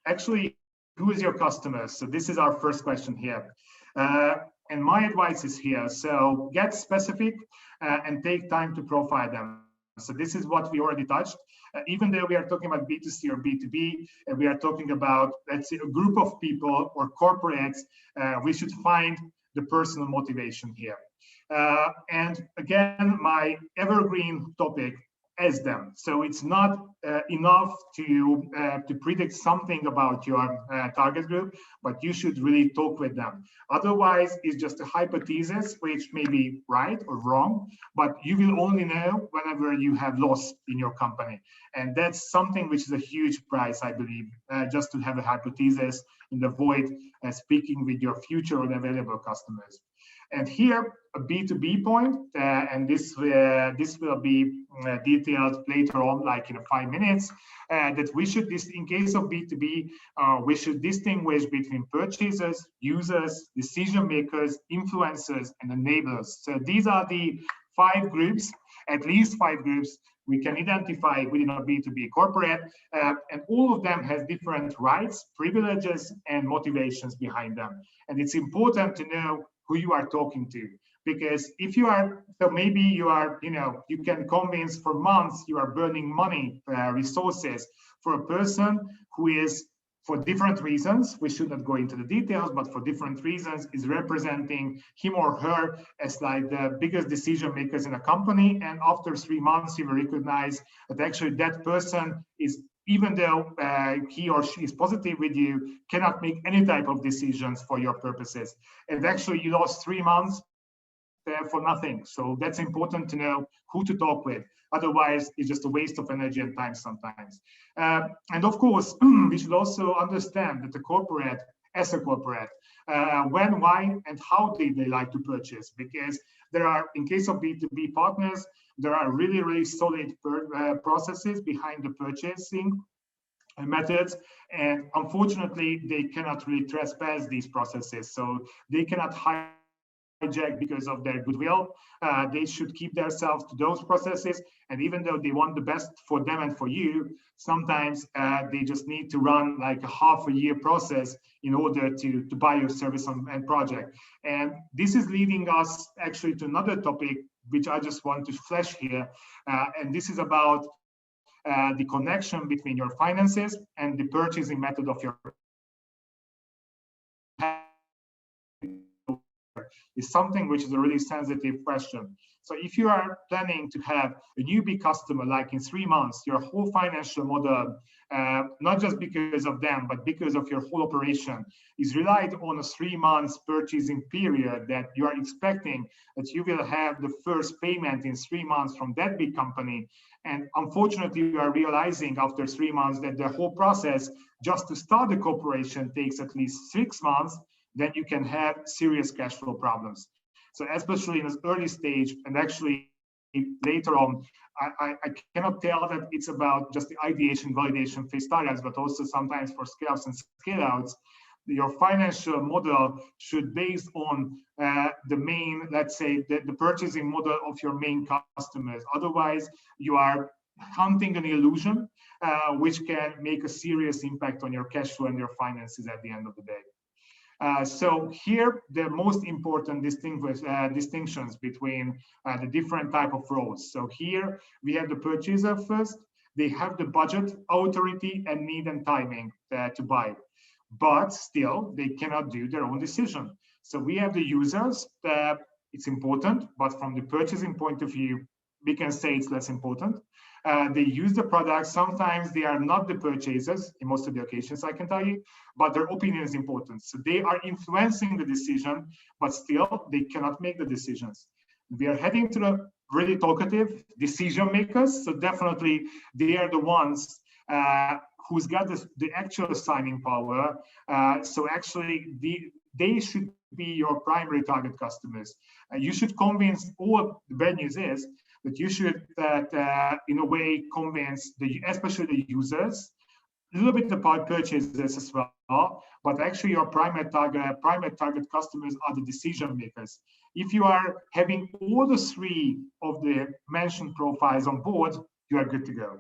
Actually, who is your customer? So this is our first question here. And my advice is here. So get specific and take time to profile them. So this is what we already touched. Even though we are talking about B2C or B2B, and we are talking about, let's say, a group of people or corporates, we should find the personal motivation here. And again, my evergreen topic, as them. So it's not enough to predict something about your target group, but you should really talk with them. Otherwise, it's just a hypothesis, which may be right or wrong, but you will only know whenever you have loss in your company. And that's something which is a huge price, I believe, just to have a hypothesis and avoid speaking with your future or available customers. And here, a B2B point, and this will be detailed later on, like in 5 minutes, that we should, in case of B2B, we should distinguish between purchasers, users, decision makers, influencers, and enablers. So these are the 5 groups, at least 5 groups we can identify within a B2B corporate, and all of them has different rights, privileges, and motivations behind them. And it's important to know who you are talking to, because if you are, so maybe you are, you can convince for months you are burning money, resources for a person who is, for different reasons, we should not go into the details, but for different reasons, is representing him or her as like the biggest decision makers in a company. And after 3 months, you will recognize that actually that person is, even though he or she is positive with you, cannot make any type of decisions for your purposes. And actually you lost 3 months for nothing. So that's important to know who to talk with. Otherwise, it's just a waste of energy and time sometimes. And of course, we should also understand that the corporate, as a corporate, when, why, and how they like to purchase. Because there are, in case of B2B partners, there are really, really solid processes behind the purchasing methods, and unfortunately they cannot really trespass these processes, so they cannot hijack because of their goodwill. They should keep themselves to those processes, and even though they want the best for them and for you, sometimes they just need to run like a half-a-year process in order to buy your service and project. And this is leading us actually to another topic which I just want to flash here, and this is about the connection between your finances and the purchasing method of your is something which is a really sensitive question. So if you are planning to have a newbie customer, like in 3 months, your whole financial model, not just because of them, but because of your whole operation, is relied on a 3 months purchasing period that you are expecting that you will have the first payment in 3 months from that big company. And unfortunately, you are realizing after 3 months that the whole process just to start the corporation takes at least 6 months, then you can have serious cash flow problems. So especially in this early stage, and actually later on, I cannot tell that it's about just the ideation, validation phase startups, but also sometimes for scale-ups and scale-outs, your financial model should base on the main, let's say, the purchasing model of your main customers. Otherwise, you are hunting an illusion, which can make a serious impact on your cash flow and your finances at the end of the day. So here, the most important distinctions between the different type of roles. So here we have the purchaser first. They have the budget, authority, and need and timing to buy, but still they cannot do their own decision. So we have the users. It's important, but from the purchasing point of view, we can say it's less important. They use the product. Sometimes they are not the purchasers in most of the occasions, I can tell you, but their opinion is important. So they are influencing the decision, but still they cannot make the decisions. We are heading to the really talkative decision makers. So definitely they are the ones who's got the actual signing power. So actually they should be your primary target customers. You should convince, all the bad news is that you should, in a way, convince especially the users, a little bit about purchasers as well, but actually your primary target customers are the decision makers. If you are having all the 3 of the mentioned profiles on board, you are good to go.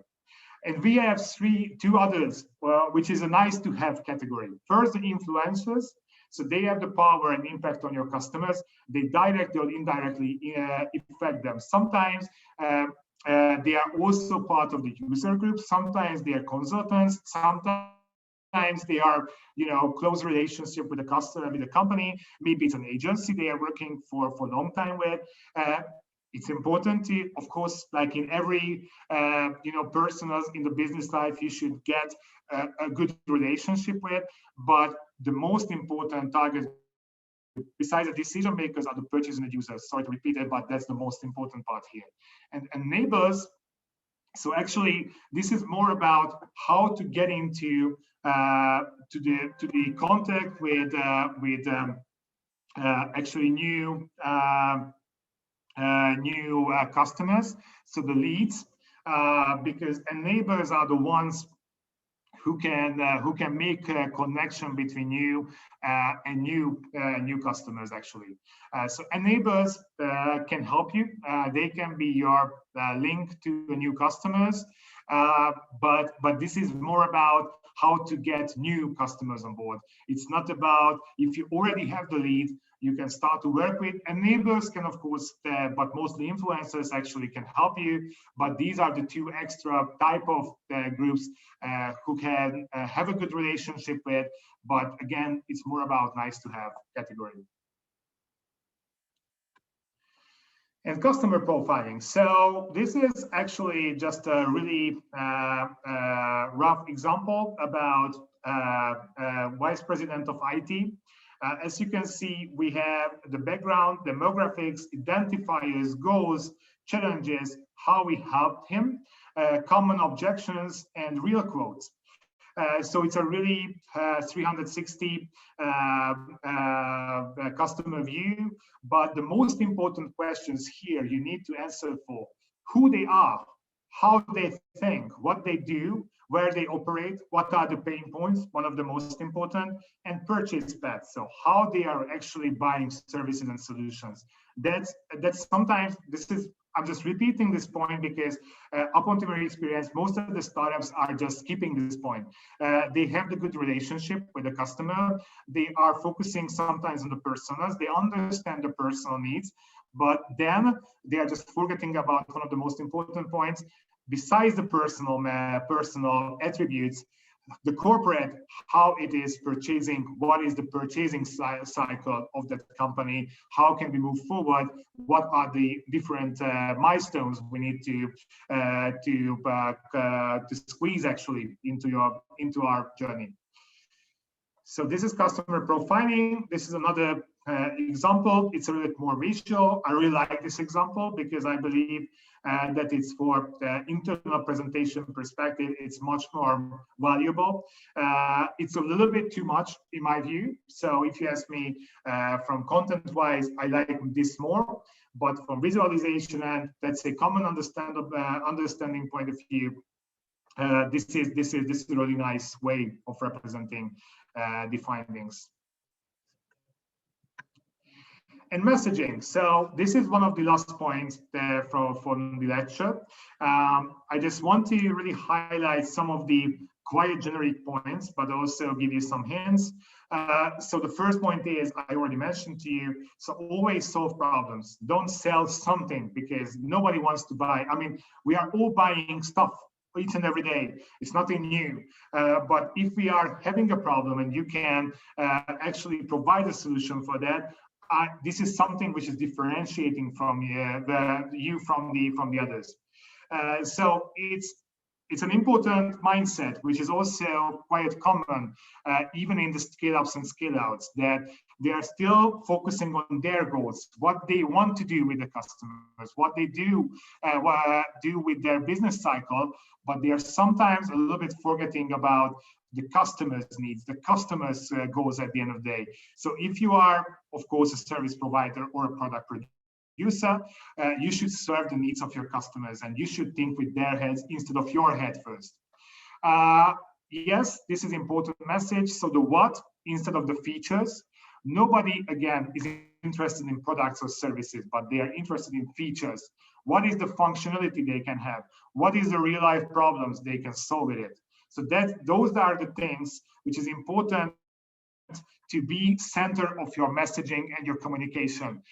And we have 2 others, which is a nice to have category. First, the influencers. So they have the power and impact on your customers. They directly or indirectly affect them. Sometimes they are also part of the user group. Sometimes they are consultants. Sometimes they are, close relationship with the customer, with the company. Maybe it's an agency they are working for a long time with. It's important to, of course, like in every personas in the business life, you should get a good relationship with. But the most important target, besides the decision makers, are the purchasing users. Sorry to repeat it, but that's the most important part here. And neighbors. So actually, this is more about how to get into to the contact with actually new customers, so the leads, because neighbors are the ones who can make a connection between you and new customers actually. So enablers can help you. They can be your link to new customers, but this is more about how to get new customers on board. It's not about if you already have the lead, you can start to work with. Enablers can, of course, but mostly influencers actually can help you. But these are the two extra type of groups who can have a good relationship with. But again, it's more about nice to have category. And customer profiling. So this is actually just a really rough example about Vice President of IT. As you can see, we have the background, demographics, identifiers, goals, challenges, how we helped him, common objections, and real quotes. So it's a really 360 customer view. But the most important questions here you need to answer for: who they are, how they think, what they do, where they operate, what are the pain points, one of the most important, and purchase paths. So how they are actually buying services and solutions. That's sometimes, this is, I'm just repeating this point because up until my experience, most of the startups are just skipping this point. They have the good relationship with the customer. They are focusing sometimes on the personas. They understand the personal needs, but then they are just forgetting about one of the most important points. Besides the personal attributes, the corporate, how it is purchasing, what is the purchasing cycle of that company, how can we move forward, what are the different milestones we need to squeeze actually into our journey. So this is customer profiling. This is another example. It's a little bit more visual. I really like this example because I believe that it's for the internal presentation perspective, it's much more valuable. It's a little bit too much in my view. So if you ask me from content-wise, I like this more, but from visualization and let's say common understanding point of view, this is a really nice way of representing the findings. And messaging. So this is one of the last points from the lecture. I just want to really highlight some of the quite generic points, but also give you some hints. So the first point is, I already mentioned to you, so always solve problems. Don't sell something because nobody wants to buy. I mean, we are all buying stuff each and every day. It's nothing new. But if we are having a problem and you can actually provide a solution for that, this is something which is differentiating from you from the others. So it's an important mindset, which is also quite common, even in the scale-ups and scale-outs, that they are still focusing on their goals, what they want to do with the customers, what they do with their business cycle, but they are sometimes a little bit forgetting about the customer's needs, the customer's goals at the end of the day. So if you are, of course, a service provider or a product producer, you should serve the needs of your customers and you should think with their heads instead of your head first. Yes, this is important message. So the what instead of the features. Nobody, again, is interested in products or services, but they are interested in features. What is the functionality they can have? What is the real life problems they can solve with it? So those are the things which is important to be center of your messaging and your communication.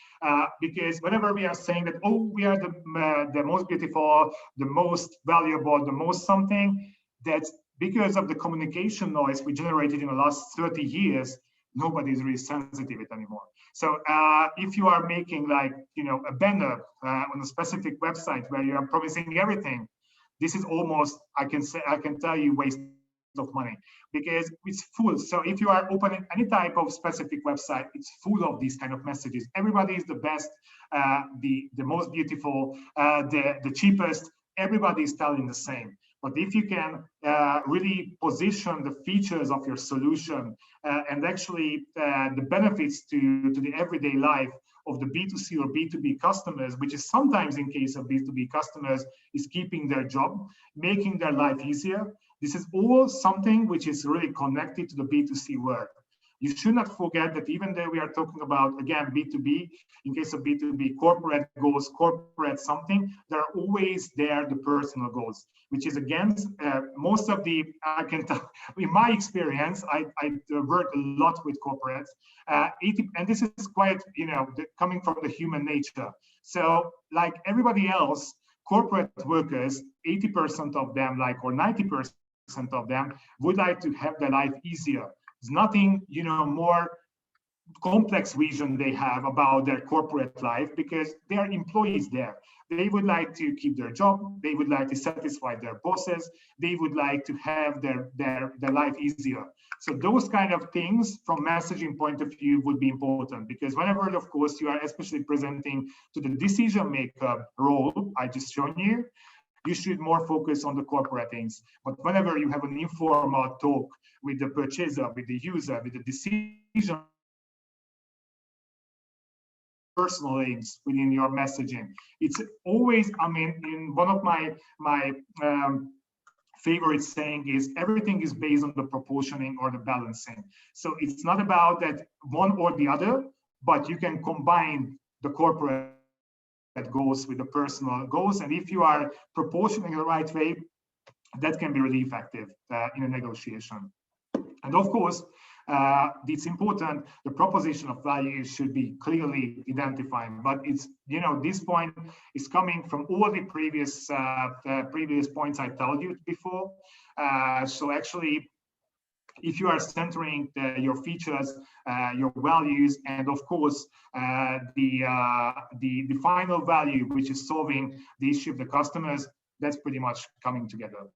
Because whenever we are saying that, oh, we are the most beautiful, the most valuable, the most something, that's because of the communication noise we generated in the last 30 years, nobody is really sensitive it anymore. So if you are making like, a banner on a specific website where you are promising everything, this is almost, I can tell you, waste of money, because it's full. So if you are opening any type of specific website, it's full of these kind of messages. Everybody is the best, the most beautiful, the cheapest. Everybody is telling the same. But if you can really position the features of your solution and actually the benefits to the everyday life of the B2C or B2B customers, which is sometimes in case of B2B customers, is keeping their job, making their life easier. This is all something which is really connected to the B2C world. You should not forget that even though we are talking about, again, B2B, in case of B2B, corporate goals, corporate something, there are always there the personal goals, which is against most of the, I can tell, in my experience, I work a lot with corporates, and this is quite, coming from the human nature. So like everybody else, corporate workers, 80% of them, or 90% of them would like to have their life easier. There's nothing, more complex vision they have about their corporate life, because they are employees there. They would like to keep their job. They would like to satisfy their bosses. They would like to have their life easier. So those kind of things from messaging point of view would be important, because whenever, of course, you are especially presenting to the decision maker role I just shown you, you should more focus on the corporate things. But whenever you have an informal talk with the purchaser, with the user, with the decision, personal links within your messaging, it's always, in one of my favorite saying is, everything is based on the proportioning or the balancing. So it's not about that one or the other, but you can combine the corporate goals with the personal goals. And if you are proportioning the right way, that can be really effective in a negotiation. And of course, it's important, the proposition of value should be clearly identified, but it's, this point is coming from all the previous points I told you before. So actually, if you are centering your features, your values, and of course, the final value, which is solving the issue of the customers, that's pretty much coming together.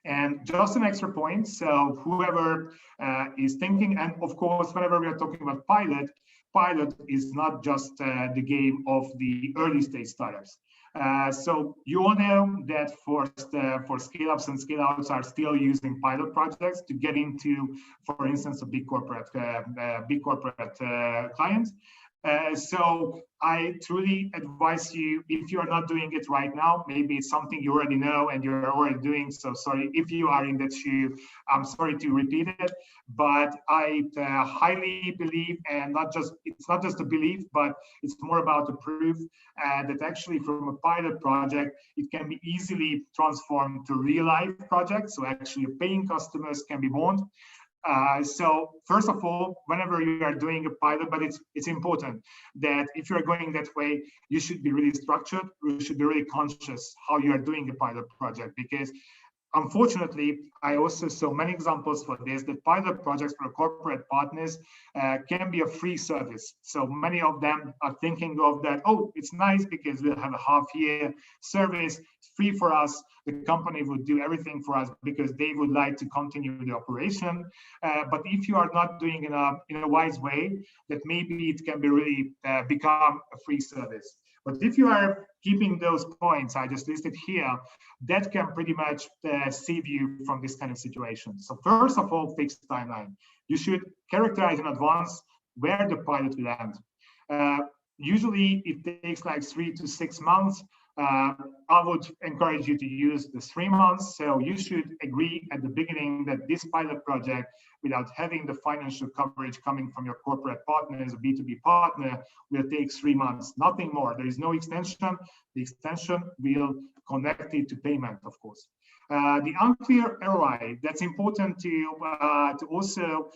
And just an extra point, so whoever is thinking, and of course, whenever we are talking about pilot is not just the game of the early stage startups. So you all know that for scale-ups and scale-outs are still using pilot projects to get into, for instance, a big corporate client. So I truly advise you, if you are not doing it right now, maybe it's something you already know and you're already doing. So sorry if you are in that shoe. I'm sorry to repeat it, but I highly believe, and it's not just a belief, but it's more about the proof that actually from a pilot project, it can be easily transformed to real life project. So actually paying customers can be born. So first of all, whenever you are doing a pilot, but it's important that if you're going that way, you should be really structured. You should be really conscious how you are doing a pilot project, because unfortunately, I also saw many examples for this, that pilot projects for corporate partners can be a free service. So many of them are thinking of that, oh, it's nice because we'll have a half-year service, it's free for us. The company would do everything for us because they would like to continue the operation. But if you are not doing in a wise way, that maybe it can be really become a free service. But if you are keeping those points I just listed here, that can pretty much save you from this kind of situation. So first of all, fixed timeline. You should characterize in advance where the pilot will end. Usually it takes like 3 to 6 months. I would encourage you to use the 3 months. So you should agree at the beginning that this pilot project, without having the financial coverage coming from your corporate partner as a B2B partner, will take 3 months, nothing more. There is no extension. The extension will connect it to payment, of course. The unclear ROI, that's important to also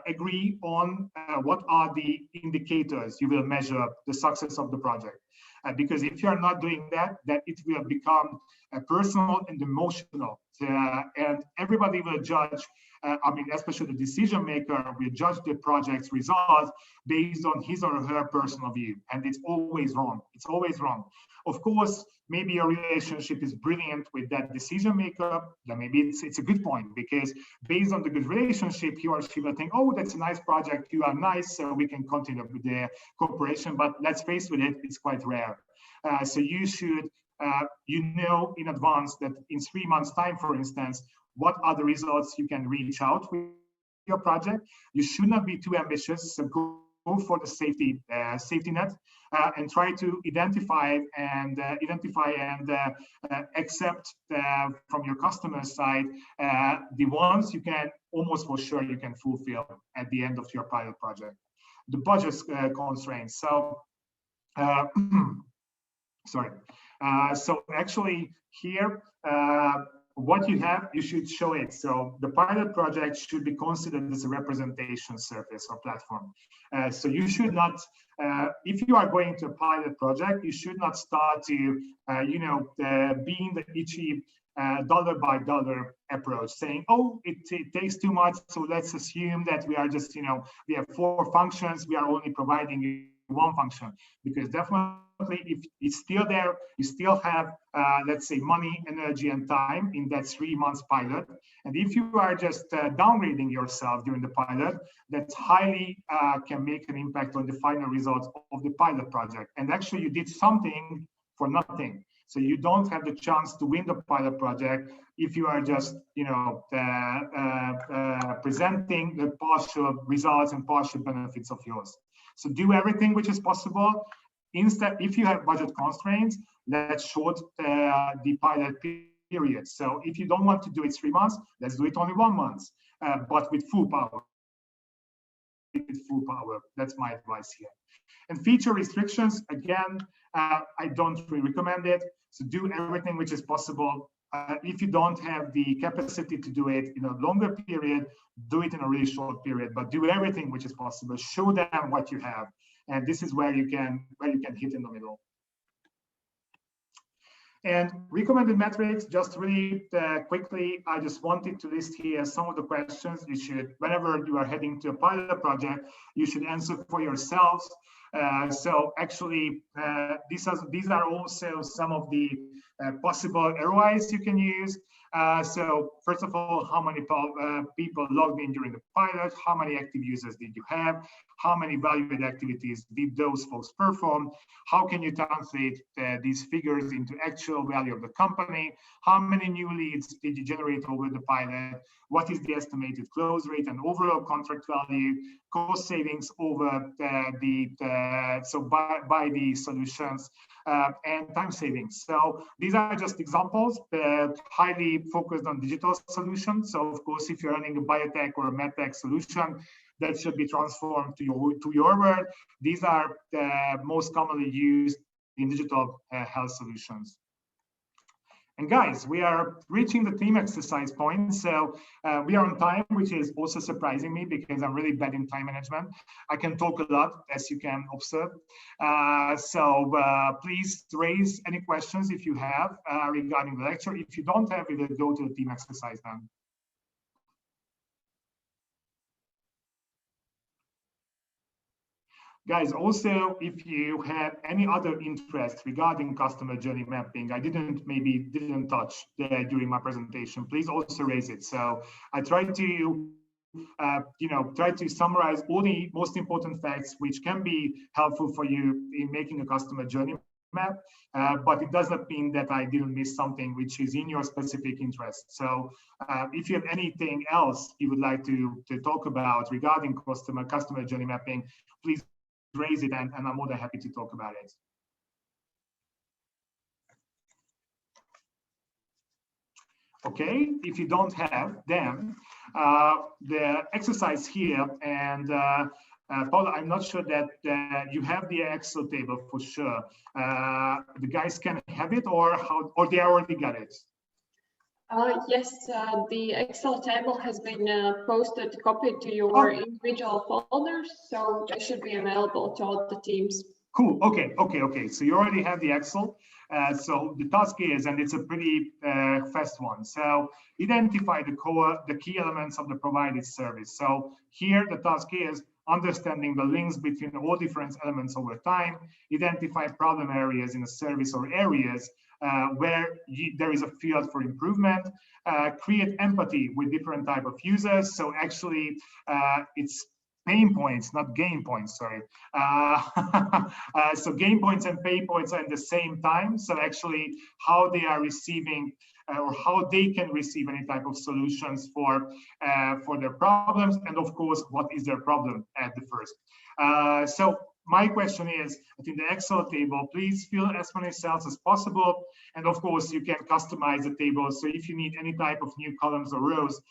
agree on what are the indicators you will measure the success of the project. Because if you are not doing that, it will become personal and emotional. and everybody will judge. I mean, especially the decision maker will judge the project's results based on his or her personal view, and it's always wrong. It's always wrong. Of course, maybe your relationship is brilliant with that decision maker. Then maybe it's a good point, because based on the good relationship, he or she will think, oh, that's a nice project. You are nice, so we can continue with the cooperation. But let's face with it, it's quite rare. So you should, you know in advance that in 3 months' time, for instance, what are the results you can reach out with your project. You should not be too ambitious. So go for the safety net, and try to identify and accept from your customer side the ones you can almost for sure you can fulfill at the end of your pilot project. The budget constraints. So sorry. So actually here, what you have, you should show it. So the pilot project should be considered as a representation surface or platform. So you should not, if you are going to a pilot project, you should not start to, be in the itchy dollar by dollar approach, saying, oh, it takes too much, so let's assume that we are just, we have 4 functions, we are only providing you 1 function, because definitely if it's still there, you still have, let's say, money, energy, and time in that 3 months pilot. And if you are just downgrading yourself during the pilot, that highly can make an impact on the final results of the pilot project. And actually, you did something for nothing. So you don't have the chance to win the pilot project if you are just, presenting the partial results and partial benefits of yours. So do everything which is possible. Instead, if you have budget constraints, let's short the pilot period. So if you don't want to do it 3 months, let's do it only 1 month, but with full power. With full power. That's my advice here. And feature restrictions, again, I don't really recommend it. So do everything which is possible. If you don't have the capacity to do it in a longer period, do it in a really short period, but do everything which is possible. Show them what you have. And this is where you can hit in the middle. And recommended metrics, just really quickly, I just wanted to list here some of the questions you should, whenever you are heading to a pilot project, you should answer for yourselves. So actually, these are also some of the possible ROIs you can use. So first of all, how many people logged in during the pilot? How many active users did you have? How many valued activities did those folks perform? How can you translate these figures into actual value of the company? How many new leads did you generate over the pilot? What is the estimated close rate and overall contract value? Cost savings over by the solutions, and time savings. So these are just examples, highly focused on digital solutions. So of course, if you're running a biotech or a medtech solution, that should be transformed to your world. These are most commonly used in digital health solutions. And guys, we are reaching the team exercise point. So we are on time, which is also surprising me because I'm really bad in time management. I can talk a lot, as you can observe. So please raise any questions if you have regarding the lecture. If you don't have, we will go to the team exercise now. Guys, also, if you have any other interest regarding customer journey mapping, I didn't touch during my presentation, please also raise it. So I tried to, try to summarize all the most important facts which can be helpful for you in making a customer journey map, but it does not mean that I didn't miss something which is in your specific interest. So if you have anything else you would like to talk about regarding customer journey mapping, please raise it, and I'm more than happy to talk about it. Okay, if you don't have, then the exercise here, and Paula, I'm not sure that you have the Excel table for sure. The guys can have it, or they already got it? Yes, the Excel table has been copied to your individual folders, so they should be available to all the teams. Cool. Okay. So you already have the Excel. So the task is, and it's a pretty fast one. So identify the key elements of the provided service. So here the task is understanding the links between all different elements over time, identify problem areas in a service or areas where there is a field for improvement, create empathy with different type of users. So actually it's pain points, not gain points, sorry. So gain points and pain points are at the same time. So actually how they are receiving or how they can receive any type of solutions for their problems. And of course, what is their problem at the first. So my question is, in the Excel table, please fill as many cells as possible. And of course, you can customize the table. So if you need any type of new columns or rows,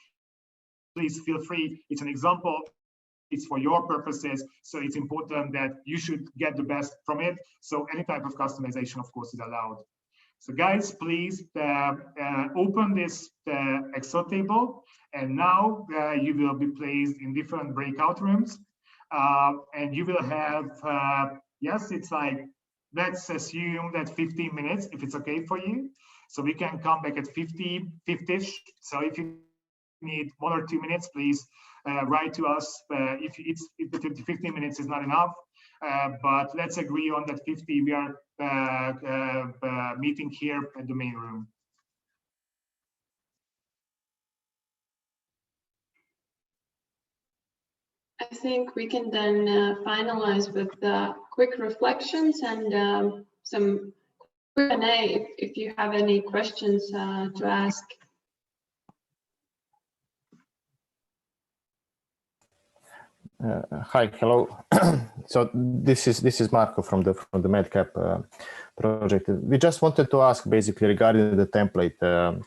please feel free. It's an example. It's for your purposes. So it's important that you should get the best from it. So any type of customization, of course, is allowed. So guys, please open this Excel table. And now you will be placed in different breakout rooms. And you will have, yes, it's like, let's assume that 15 minutes, if it's okay for you. So we can come back at 50-ish. So if you need 1 or 2 minutes, please write to us. If 15 minutes is not enough, but let's agree on that 50. We are meeting here at the main room. I think we can then finalize with quick reflections and some Q&A if you have any questions to ask. Hi, hello. So this is Marco from the MedCap project. We just wanted to ask basically regarding the template.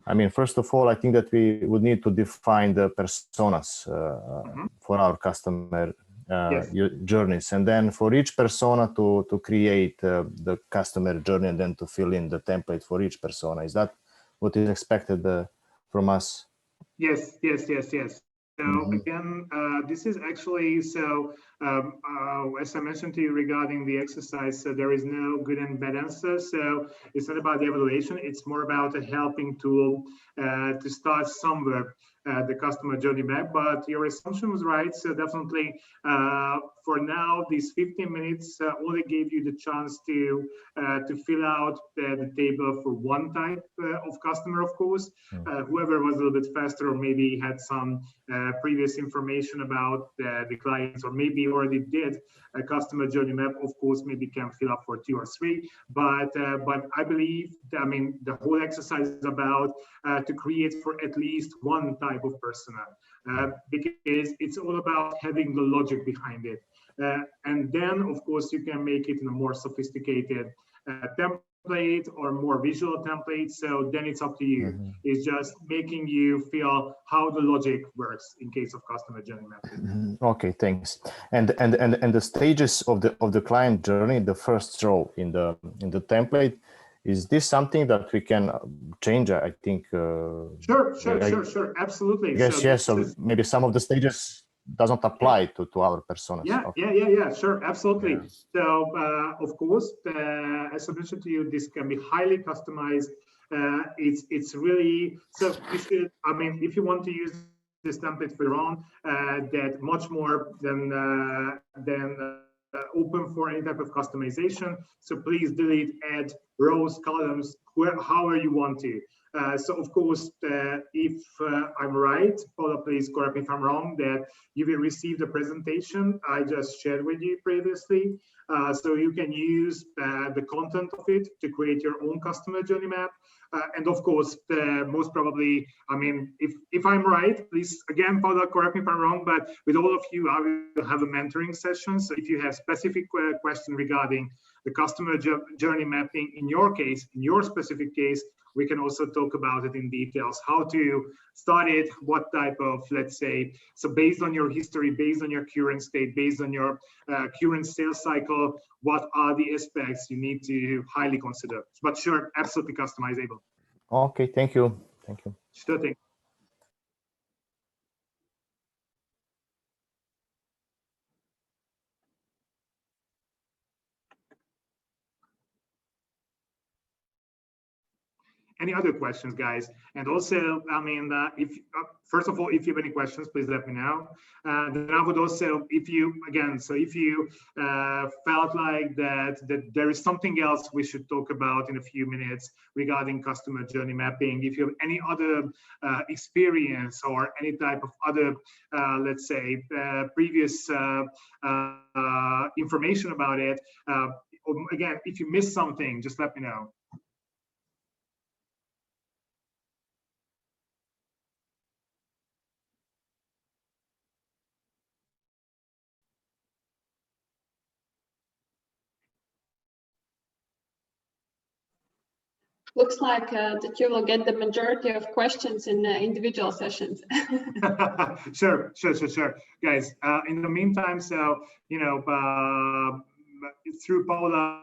I mean, first of all, I think that we would need to define the personas for our customer Yes. journeys, and then for each persona to create the customer journey and then to fill in the template for each persona. Is that what is expected from us? Yes. So again, this is actually, so as I mentioned to you regarding the exercise, so there is no good and bad answer. So it's not about the evaluation, it's more about a helping tool to start somewhere the customer journey map. But your assumption was right. So definitely for now, these 15 minutes only gave you the chance to fill out the table for one type of customer, of course. Whoever was a little bit faster or maybe had some previous information about the clients, or maybe already did a customer journey map, of course, maybe can fill up for 2 or 3. But I believe, I mean, the whole exercise is about to create for at least one type of persona, because it's all about having the logic behind it. And then, of course, you can make it in a more sophisticated template or more visual template. So then it's up to you. It's just making you feel how the logic works in case of customer journey mapping. Okay, thanks. And the stages of the client journey, the first row in the template, is this something that we can change? I think. Sure, absolutely. I guess yes. So maybe some of the stages doesn't apply to our personas. Yeah, sure, absolutely. Yeah. So of course, as I mentioned to you, this can be highly customized. It's really, so you should, I mean, if you want to use this template for your own, that much more than open for any type of customization. So please delete, add rows, columns, however you want to. So of course, if I'm right, Paula, please correct me if I'm wrong, that you will receive the presentation I just shared with you previously. So you can use the content of it to create your own customer journey map. And of course, most probably, I mean, if I'm right, please, again, Paula, correct me if I'm wrong, but with all of you, I will have a mentoring session. So if you have specific question regarding the customer journey mapping in your case, in your specific case, we can also talk about it in details, how to start it, what type of, let's say, so based on your history, based on your current state, based on your current sales cycle, what are the aspects you need to highly consider. But sure, absolutely customizable. Okay, thank you. Thank you. Sure thing. any other questions, guys. And also, I mean, if first of all, if you have any questions, please let me know. Then I would also, if you felt like that there is something else we should talk about in a few minutes regarding customer journey mapping, if you have any other experience or any type of other, let's say, previous information about it, again, if you missed something, just let me know. Looks like that you will get the majority of questions in individual sessions. Sure, guys. In the meantime, so through Paula,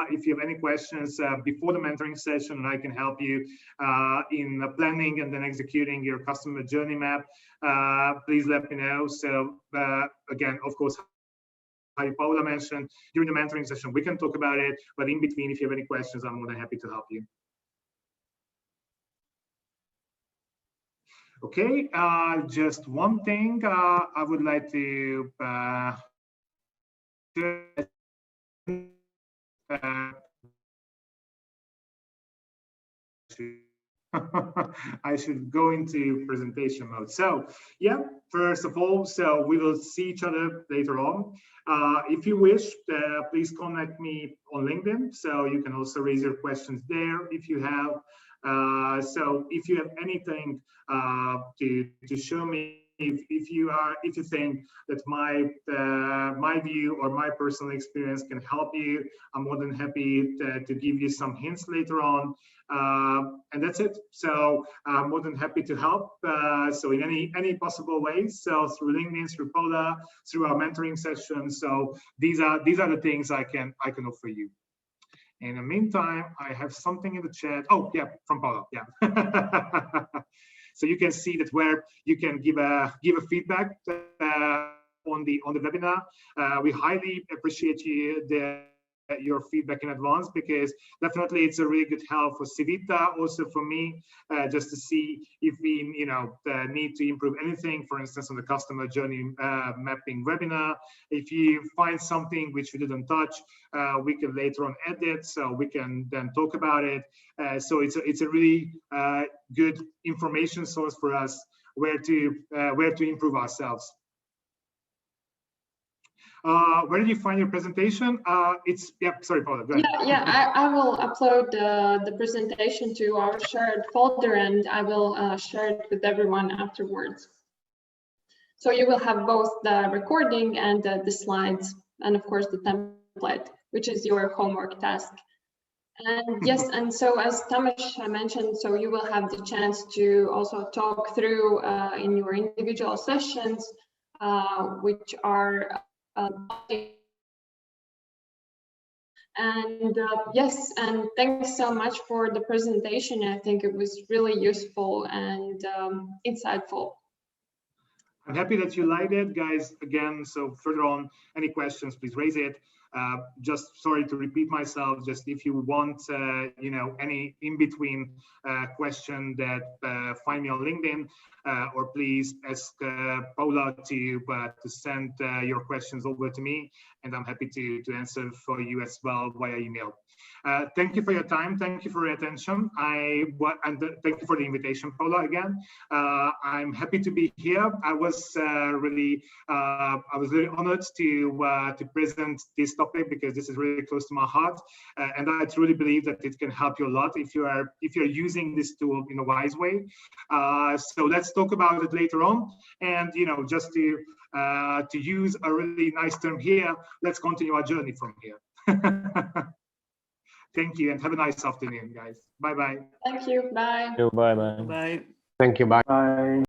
if you have any questions before the mentoring session, I can help you in planning and then executing your customer journey map. Please let me know. So again, of course, how Paula mentioned, during the mentoring session, we can talk about it. But in between, if you have any questions, I'm more than happy to help you. Okay, just one thing I would like to I should go into presentation mode. So yeah, first of all, so we will see each other later on. If you wish, please contact me on LinkedIn. So you can also raise your questions there if you have. So if you have anything to show me, if you think that my view or my personal experience can help you, I'm more than happy to give you some hints later on. And that's it. So I'm more than happy to help. So in any possible ways. So through LinkedIn, through Paula, through our mentoring sessions. So these are the things I can offer you. In the meantime, I have something in the chat. Oh yeah, from Paula. Yeah. So you can see that where you can give a feedback on the webinar. We highly appreciate your feedback in advance, because definitely it's a really good help for Civita, also for me, just to see if we need to improve anything, for instance, on the customer journey mapping webinar. If you find something which we didn't touch, we can later on edit, so we can then talk about it. So it's a really good information source for us where to improve ourselves. Where did you find your presentation? Sorry, Paula, go ahead. Yeah, I will upload the presentation to our shared folder, and I will share it with everyone afterwards. So you will have both the recording and the slides, and of course the template, which is your homework task. And yes, and so as Tamas mentioned, so you will have the chance to also talk through in your individual sessions, which are and yes, and thanks so much for the presentation. I think it was really useful and insightful. I'm happy that you liked it, guys. Again, so further on, any questions, please raise it. Just sorry to repeat myself, just if you want any in-between question, that find me on LinkedIn, or please ask Paula to send your questions over to me, and I'm happy to answer for you as well via email. Thank you for your time. Thank you for your attention. And thank you for the invitation, Paula, again. I'm happy to be here. I was really honored to present this topic, because this is really close to my heart, and I truly believe that it can help you a lot if you're using this tool in a wise way. So let's talk about it later on. And just to use a really nice term here, let's continue our journey from here. Thank you, and have a nice afternoon, guys. Bye bye. Thank you. Bye. Bye bye. Bye. Thank you. Bye. Bye.